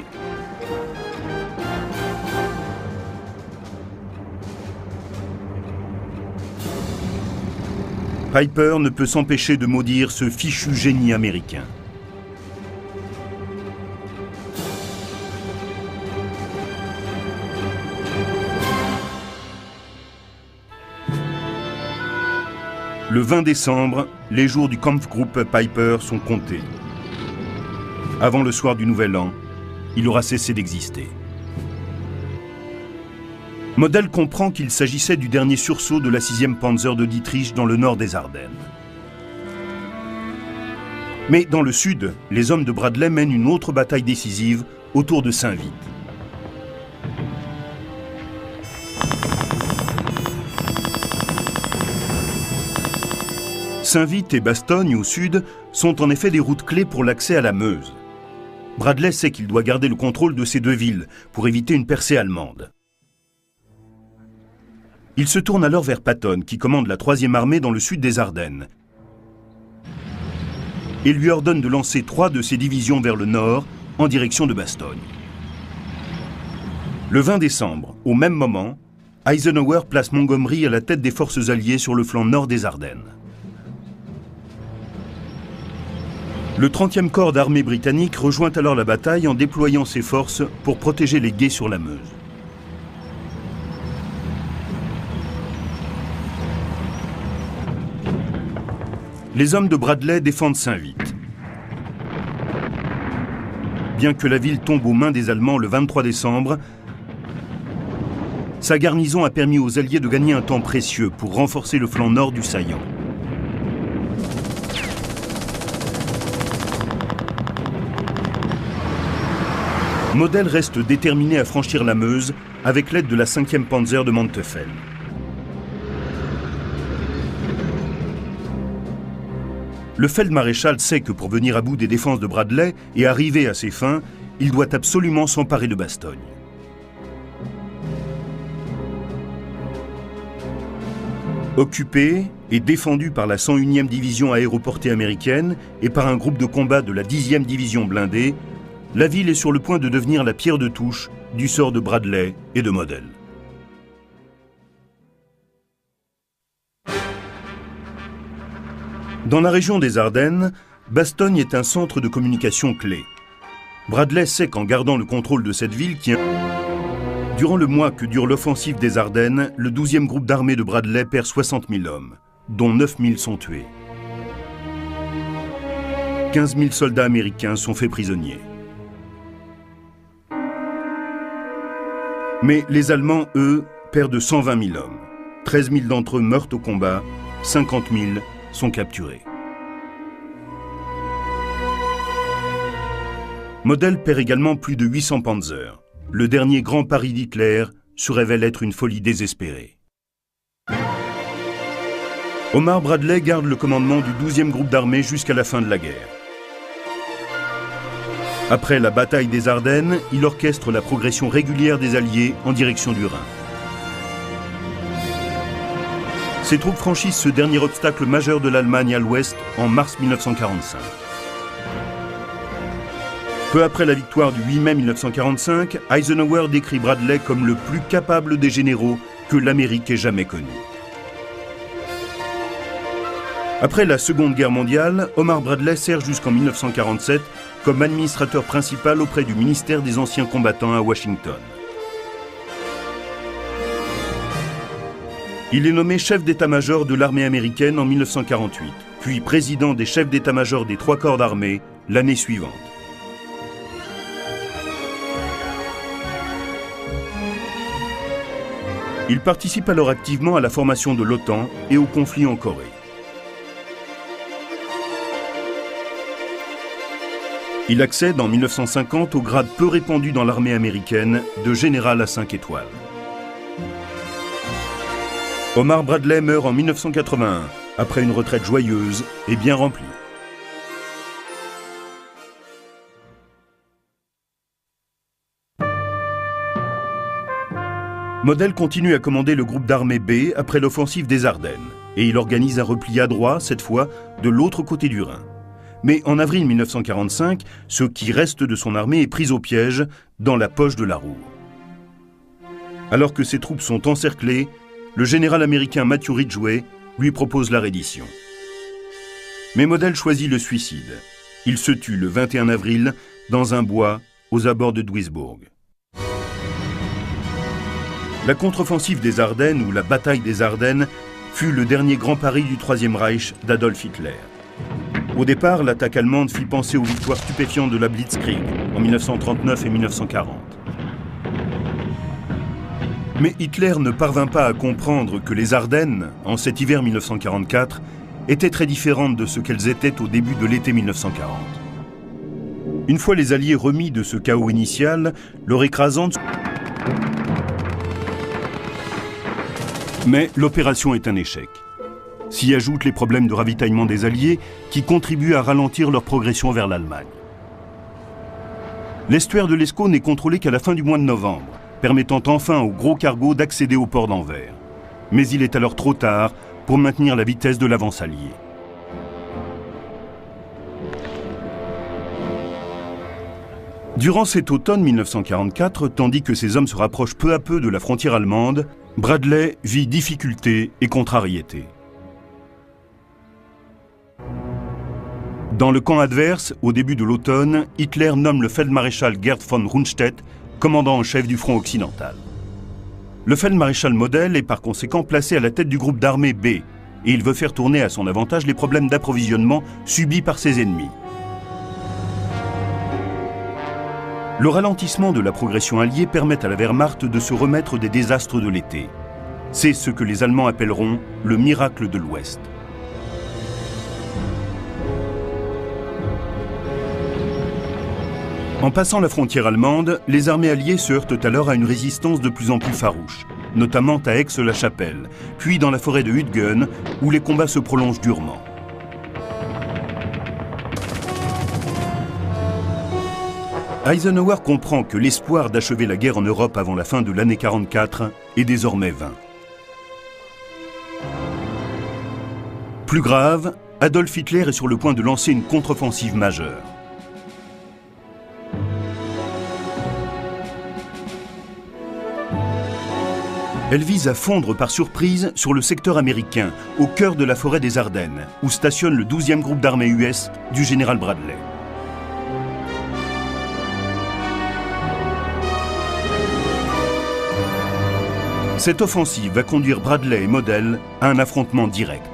Peiper ne peut s'empêcher de maudire ce fichu génie américain. Le 20 décembre, les jours du Kampfgruppe Peiper sont comptés. Avant le soir du Nouvel An, il aura cessé d'exister. Model comprend qu'il s'agissait du dernier sursaut de la 6e Panzer de Dietrich dans le nord des Ardennes. Mais dans le sud, les hommes de Bradley mènent une autre bataille décisive autour de Saint-Vith. Saint-Vith et Bastogne, au sud, sont en effet des routes clés pour l'accès à la Meuse. Bradley sait qu'il doit garder le contrôle de ces 2 villes pour éviter une percée allemande. Il se tourne alors vers Patton, qui commande la 3e armée dans le sud des Ardennes, et lui ordonne de lancer 3 de ses divisions vers le nord en direction de Bastogne. Le 20 décembre, au même moment, Eisenhower place Montgomery à la tête des forces alliées sur le flanc nord des Ardennes. Le 30e corps d'armée britannique rejoint alors la bataille en déployant ses forces pour protéger les gués sur la Meuse. Les hommes de Bradley défendent Saint-Vith. Bien que la ville tombe aux mains des Allemands le 23 décembre, sa garnison a permis aux Alliés de gagner un temps précieux pour renforcer le flanc nord du saillant. Model reste déterminé à franchir la Meuse avec l'aide de la 5e Panzer de Manteuffel. Le feldmaréchal sait que pour venir à bout des défenses de Bradley et arriver à ses fins, il doit absolument s'emparer de Bastogne. Occupée et défendue par la 101e division aéroportée américaine et par un groupe de combat de la 10e division blindée, la ville est sur le point de devenir la pierre de touche du sort de Bradley et de Model. Dans la région des Ardennes, Bastogne est un centre de communication clé. Bradley sait qu'en gardant le contrôle de cette ville qui... Durant le mois que dure l'offensive des Ardennes, le 12e groupe d'armée de Bradley perd 60 000 hommes, dont 9 000 sont tués. 15 000 soldats américains sont faits prisonniers. Mais les Allemands, eux, perdent 120 000 hommes. 13 000 d'entre eux meurent au combat, 50 000 sont capturés. Model perd également plus de 800 Panzers. Le dernier grand pari d'Hitler se révèle être une folie désespérée. Omar Bradley garde le commandement du 12e groupe d'armée jusqu'à la fin de la guerre. Après la bataille des Ardennes, il orchestre la progression régulière des Alliés en direction du Rhin. Ses troupes franchissent ce dernier obstacle majeur de l'Allemagne à l'ouest en mars 1945. Peu après la victoire du 8 mai 1945, Eisenhower décrit Bradley comme le plus capable des généraux que l'Amérique ait jamais connu. Après la Seconde Guerre mondiale, Omar Bradley sert jusqu'en 1947 comme administrateur principal auprès du ministère des Anciens Combattants à Washington. Il est nommé chef d'état-major de l'armée américaine en 1948, puis président des chefs d'état-major des 3 corps d'armée l'année suivante. Il participe alors activement à la formation de l'OTAN et au conflit en Corée. Il accède en 1950 au grade peu répandu dans l'armée américaine de général à 5 étoiles. Omar Bradley meurt en 1981, après une retraite joyeuse et bien remplie. Model continue à commander le groupe d'armée B après l'offensive des Ardennes, et il organise un repli adroit, cette fois, de l'autre côté du Rhin. Mais en avril 1945, ce qui reste de son armée est pris au piège dans la poche de la Ruhr. Alors que ses troupes sont encerclées, le général américain Matthew Ridgway lui propose la reddition. Mais Model choisit le suicide. Il se tue le 21 avril dans un bois aux abords de Duisbourg. La contre-offensive des Ardennes, ou la bataille des Ardennes, fut le dernier grand pari du Troisième Reich d'Adolf Hitler. Au départ, l'attaque allemande fit penser aux victoires stupéfiantes de la Blitzkrieg en 1939 et 1940. Mais Hitler ne parvint pas à comprendre que les Ardennes, en cet hiver 1944, étaient très différentes de ce qu'elles étaient au début de l'été 1940. Une fois les Alliés remis de ce chaos initial, leur écrasante... Mais l'opération est un échec. S'y ajoutent les problèmes de ravitaillement des Alliés qui contribuent à ralentir leur progression vers l'Allemagne. L'estuaire de l'Escaut n'est contrôlé qu'à la fin du mois de novembre, permettant enfin aux gros cargos d'accéder au port d'Anvers. Mais il est alors trop tard pour maintenir la vitesse de l'avance alliée. Durant cet automne 1944, tandis que ses hommes se rapprochent peu à peu de la frontière allemande, Bradley vit difficultés et contrariétés. Dans le camp adverse, au début de l'automne, Hitler nomme le feldmaréchal Gerd von Rundstedt commandant en chef du front occidental. Le feldmaréchal Model est par conséquent placé à la tête du groupe d'armée B, et il veut faire tourner à son avantage les problèmes d'approvisionnement subis par ses ennemis. Le ralentissement de la progression alliée permet à la Wehrmacht de se remettre des désastres de l'été. C'est ce que les Allemands appelleront le miracle de l'Ouest. En passant la frontière allemande, les armées alliées se heurtent alors à une résistance de plus en plus farouche, notamment à Aix-la-Chapelle, puis dans la forêt de Hüttgen, où les combats se prolongent durement. Eisenhower comprend que l'espoir d'achever la guerre en Europe avant la fin de l'année 1944 est désormais vain. Plus grave, Adolf Hitler est sur le point de lancer une contre-offensive majeure. Elle vise à fondre par surprise sur le secteur américain, au cœur de la forêt des Ardennes, où stationne le 12e groupe d'armée US du général Bradley. Cette offensive va conduire Bradley et Model à un affrontement direct.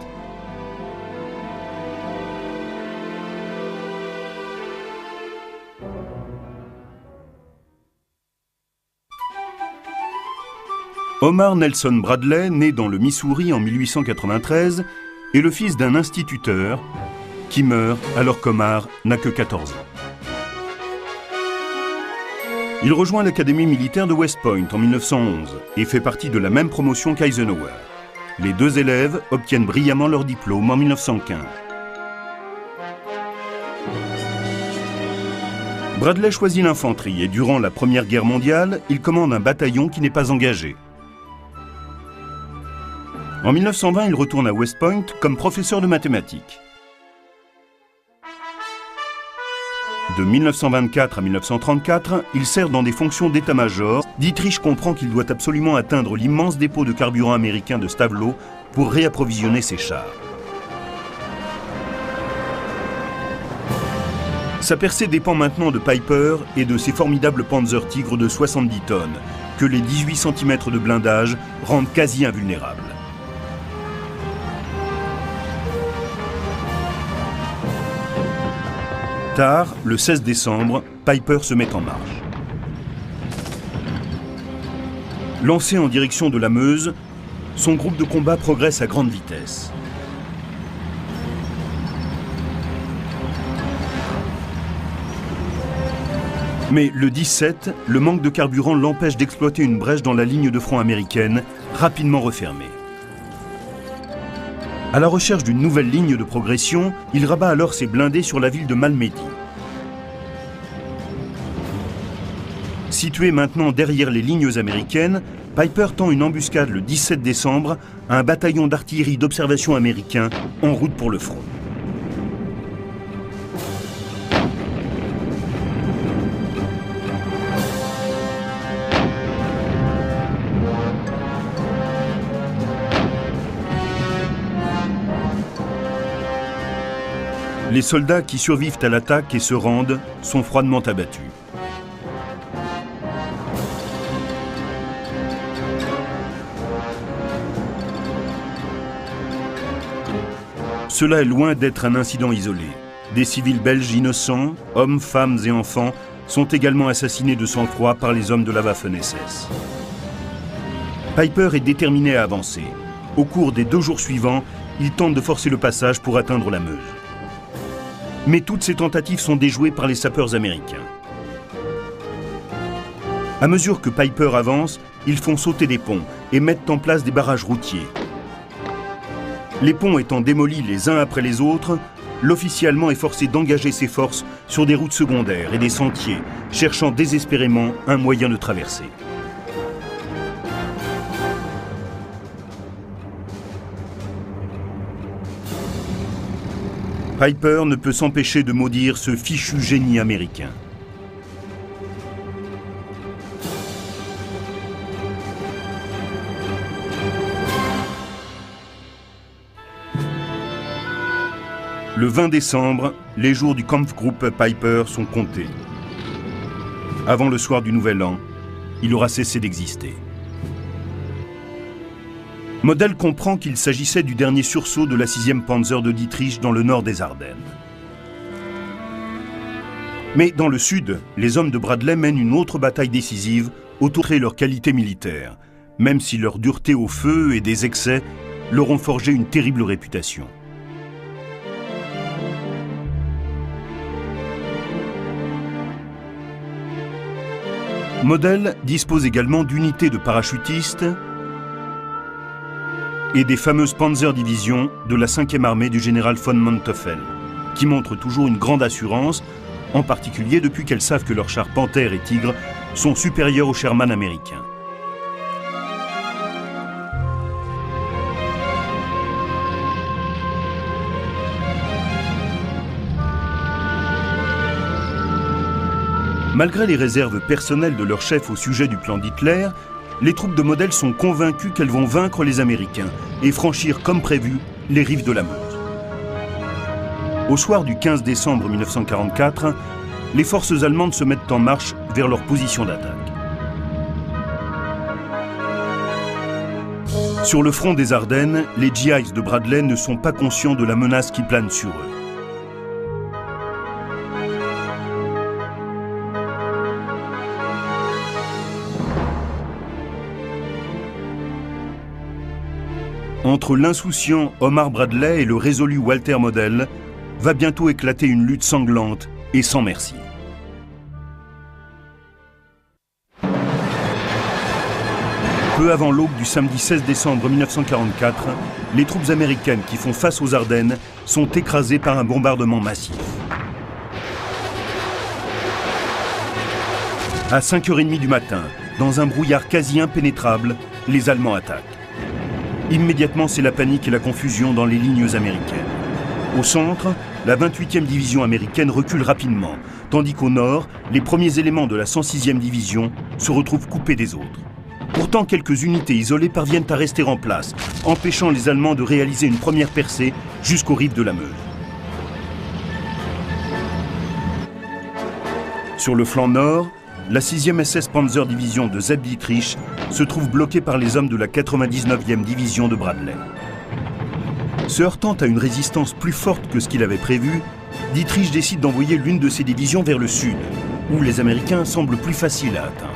Omar Nelson Bradley, né dans le Missouri en 1893, est le fils d'un instituteur qui meurt alors qu'Omar n'a que 14 ans. Il rejoint l'académie militaire de West Point en 1911 et fait partie de la même promotion qu'Eisenhower. Les deux élèves obtiennent brillamment leur diplôme en 1915. Bradley choisit l'infanterie et durant la Première Guerre mondiale, il commande un bataillon qui n'est pas engagé. En 1920, il retourne à West Point comme professeur de mathématiques. De 1924 à 1934, il sert dans des fonctions d'état-major. Dietrich comprend qu'il doit absolument atteindre l'immense dépôt de carburant américain de Stavelot pour réapprovisionner ses chars. Sa percée dépend maintenant de Piper et de ses formidables Panzer Tigre de 70 tonnes, que les 18 cm de blindage rendent quasi invulnérables. Tard, le 16 décembre, Piper se met en marche. Lancé en direction de la Meuse, son groupe de combat progresse à grande vitesse. Mais le 17, le manque de carburant l'empêche d'exploiter une brèche dans la ligne de front américaine, rapidement refermée. À la recherche d'une nouvelle ligne de progression, il rabat alors ses blindés sur la ville de Malmedy. Situé maintenant derrière les lignes américaines, Piper tend une embuscade le 17 décembre à un bataillon d'artillerie d'observation américain en route pour le front. Les soldats qui survivent à l'attaque et se rendent sont froidement abattus. Cela est loin d'être un incident isolé. Des civils belges innocents, hommes, femmes et enfants, sont également assassinés de sang-froid par les hommes de la Waffen-SS. Piper est déterminé à avancer. Au cours des 2 jours suivants, il tente de forcer le passage pour atteindre la Meuse. Mais toutes ces tentatives sont déjouées par les sapeurs américains. À mesure que Piper avance, ils font sauter des ponts et mettent en place des barrages routiers. Les ponts étant démolis les uns après les autres, l'officier allemand est forcé d'engager ses forces sur des routes secondaires et des sentiers, cherchant désespérément un moyen de traverser. Piper ne peut s'empêcher de maudire ce fichu génie américain. Le 20 décembre, les jours du Kampfgruppe Peiper sont comptés. Avant le soir du Nouvel An, il aura cessé d'exister. Model comprend qu'il s'agissait du dernier sursaut de la 6e Panzer de Dietrich dans le nord des Ardennes. Mais dans le sud, les hommes de Bradley mènent une autre bataille décisive autour de leur qualité militaire, même si leur dureté au feu et des excès leur ont forgé une terrible réputation. Model dispose également d'unités de parachutistes et des fameuses Panzer-Divisions de la 5e armée du général von Manteuffel, qui montrent toujours une grande assurance, en particulier depuis qu'elles savent que leurs chars Panther et Tigre sont supérieurs aux Sherman américains. Malgré les réserves personnelles de leur chef au sujet du plan d'Hitler, les troupes de Model sont convaincues qu'elles vont vaincre les Américains et franchir comme prévu les rives de la Meuse. Au soir du 15 décembre 1944, les forces allemandes se mettent en marche vers leur position d'attaque. Sur le front des Ardennes, les GIs de Bradley ne sont pas conscients de la menace qui plane sur eux. Entre l'insouciant Omar Bradley et le résolu Walter Model, va bientôt éclater une lutte sanglante et sans merci. Peu avant l'aube du samedi 16 décembre 1944, les troupes américaines qui font face aux Ardennes sont écrasées par un bombardement massif. À 5h30 du matin, dans un brouillard quasi impénétrable, les Allemands attaquent. Immédiatement, c'est la panique et la confusion dans les lignes américaines. Au centre, la 28e division américaine recule rapidement, tandis qu'au nord, les premiers éléments de la 106e division se retrouvent coupés des autres. Pourtant, quelques unités isolées parviennent à rester en place, empêchant les Allemands de réaliser une première percée jusqu'aux rives de la Meuse. Sur le flanc nord, la 6e SS Panzer Division de Zeb Dietrich se trouve bloquée par les hommes de la 99e division de Bradley. Se heurtant à une résistance plus forte que ce qu'il avait prévu, Dietrich décide d'envoyer l'une de ses divisions vers le sud, où les Américains semblent plus faciles à atteindre.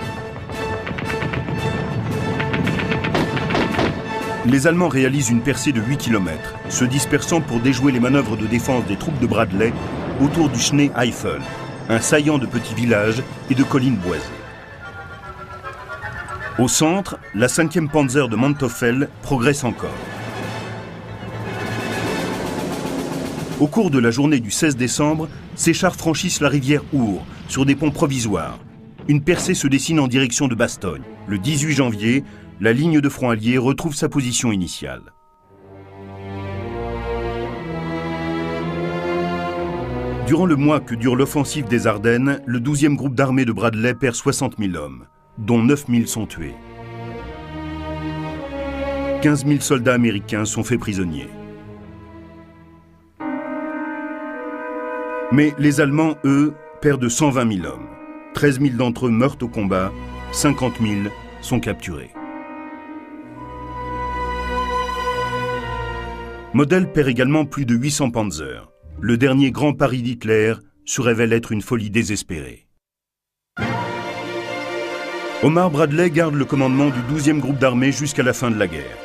Les Allemands réalisent une percée de 8 km, se dispersant pour déjouer les manœuvres de défense des troupes de Bradley autour du Schnee-Eifel, un saillant de petits villages et de collines boisées. Au centre, la 5e Panzer de Manteuffel progresse encore. Au cours de la journée du 16 décembre, ces chars franchissent la rivière Our sur des ponts provisoires. Une percée se dessine en direction de Bastogne. Le 18 janvier, la ligne de front alliée retrouve sa position initiale. Durant le mois que dure l'offensive des Ardennes, le 12e groupe d'armée de Bradley perd 60 000 hommes, dont 9 000 sont tués. 15 000 soldats américains sont faits prisonniers. Mais les Allemands, eux, perdent 120 000 hommes. 13 000 d'entre eux meurent au combat, 50 000 sont capturés. Model perd également plus de 800 Panzers. Le dernier grand pari d'Hitler se révèle être une folie désespérée. Omar Bradley garde le commandement du 12e groupe d'armée jusqu'à la fin de la guerre.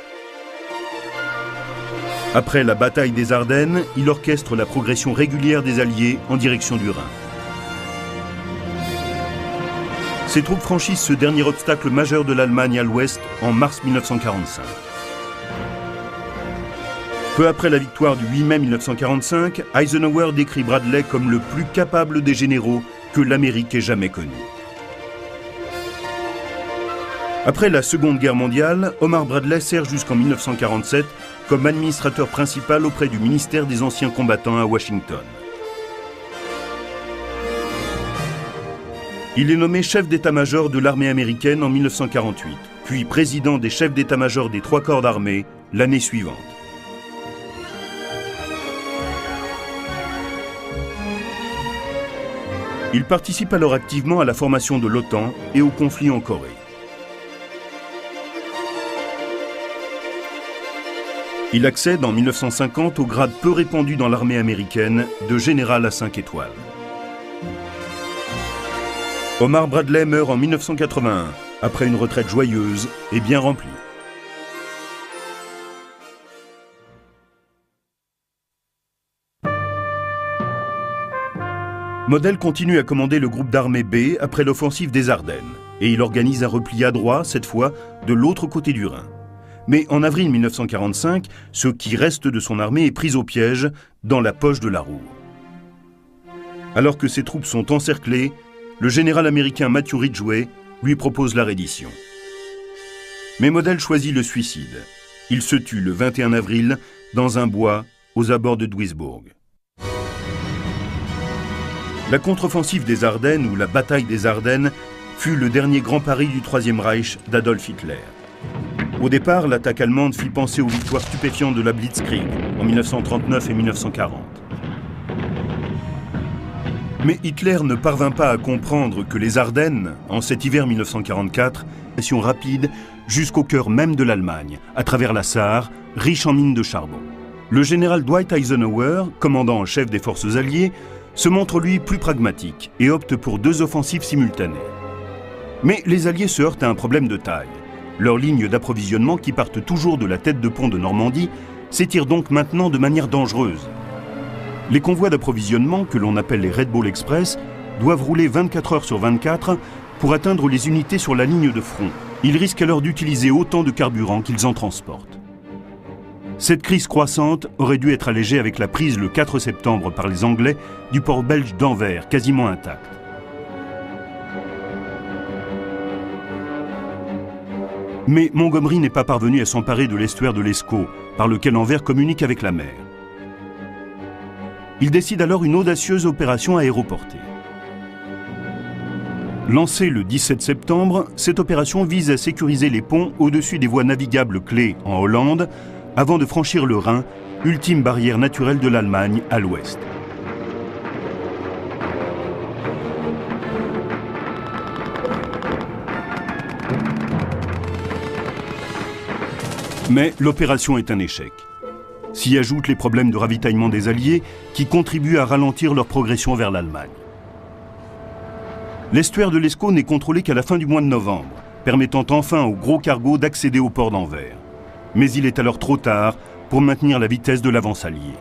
Après la bataille des Ardennes, il orchestre la progression régulière des Alliés en direction du Rhin. Ses troupes franchissent ce dernier obstacle majeur de l'Allemagne à l'ouest en mars 1945. Peu après la victoire du 8 mai 1945, Eisenhower décrit Bradley comme le plus capable des généraux que l'Amérique ait jamais connu. Après la Seconde Guerre mondiale, Omar Bradley sert jusqu'en 1947 comme administrateur principal auprès du ministère des Anciens Combattants à Washington. Il est nommé chef d'état-major de l'armée américaine en 1948, puis président des chefs d'état-major des 3 corps d'armée l'année suivante. Il participe alors activement à la formation de l'OTAN et au conflit en Corée. Il accède en 1950 au grade peu répandu dans l'armée américaine de général à 5 étoiles. Omar Bradley meurt en 1981, après une retraite joyeuse et bien remplie. Model continue à commander le groupe d'armée B après l'offensive des Ardennes, et il organise un repli adroit, cette fois, de l'autre côté du Rhin. Mais en avril 1945, ce qui reste de son armée est pris au piège dans la poche de la Ruhr. Alors que ses troupes sont encerclées, le général américain Matthew Ridgway lui propose la reddition. Mais Model choisit le suicide. Il se tue le 21 avril dans un bois aux abords de Duisbourg. La contre-offensive des Ardennes, ou la bataille des Ardennes, fut le dernier grand pari du Troisième Reich d'Adolf Hitler. Au départ, l'attaque allemande fit penser aux victoires stupéfiantes de la Blitzkrieg en 1939 et 1940. Mais Hitler ne parvint pas à comprendre que les Ardennes, en cet hiver 1944, étaient rapides jusqu'au cœur même de l'Allemagne, à travers la Sarre, riche en mines de charbon. Le général Dwight Eisenhower, commandant en chef des forces alliées, se montre lui plus pragmatique et opte pour 2 offensives simultanées. Mais les Alliés se heurtent à un problème de taille. Leurs lignes d'approvisionnement, qui partent toujours de la tête de pont de Normandie, s'étirent donc maintenant de manière dangereuse. Les convois d'approvisionnement, que l'on appelle les Red Bull Express, doivent rouler 24 heures sur 24 pour atteindre les unités sur la ligne de front. Ils risquent alors d'utiliser autant de carburant qu'ils en transportent. Cette crise croissante aurait dû être allégée avec la prise le 4 septembre par les Anglais du port belge d'Anvers, quasiment intact. Mais Montgomery n'est pas parvenu à s'emparer de l'estuaire de l'Escaut, par lequel Anvers communique avec la mer. Il décide alors une audacieuse opération aéroportée. Lancée le 17 septembre, cette opération vise à sécuriser les ponts au-dessus des voies navigables clés en Hollande, avant de franchir le Rhin, ultime barrière naturelle de l'Allemagne à l'ouest. Mais l'opération est un échec. S'y ajoutent les problèmes de ravitaillement des Alliés qui contribuent à ralentir leur progression vers l'Allemagne. L'estuaire de l'Escaut n'est contrôlé qu'à la fin du mois de novembre, permettant enfin aux gros cargos d'accéder au port d'Anvers. Mais il est alors trop tard pour maintenir la vitesse de l'avance alliée.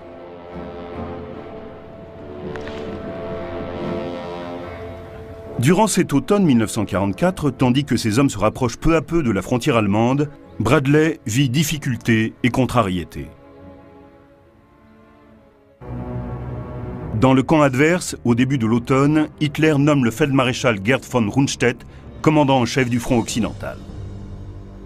Durant cet automne 1944, tandis que ses hommes se rapprochent peu à peu de la frontière allemande, Bradley vit difficultés et contrariétés. Dans le camp adverse, au début de l'automne, Hitler nomme le feldmaréchal Gerd von Rundstedt commandant en chef du front occidental.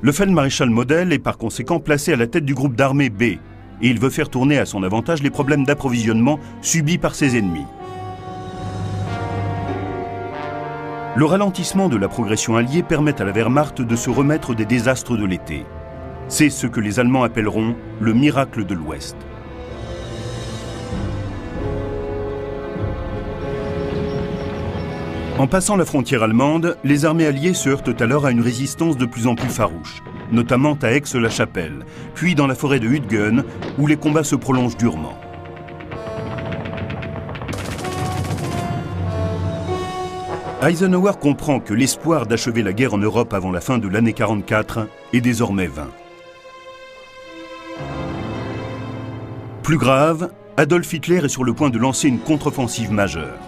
Le feldmaréchal Model est par conséquent placé à la tête du groupe d'armée B, et il veut faire tourner à son avantage les problèmes d'approvisionnement subis par ses ennemis. Le ralentissement de la progression alliée permet à la Wehrmacht de se remettre des désastres de l'été. C'est ce que les Allemands appelleront le miracle de l'Ouest. En passant la frontière allemande, les armées alliées se heurtent alors à une résistance de plus en plus farouche, notamment à Aix-la-Chapelle, puis dans la forêt de Hüttgen, où les combats se prolongent durement. Eisenhower comprend que l'espoir d'achever la guerre en Europe avant la fin de l'année 44 est désormais vain. Plus grave, Adolf Hitler est sur le point de lancer une contre-offensive majeure.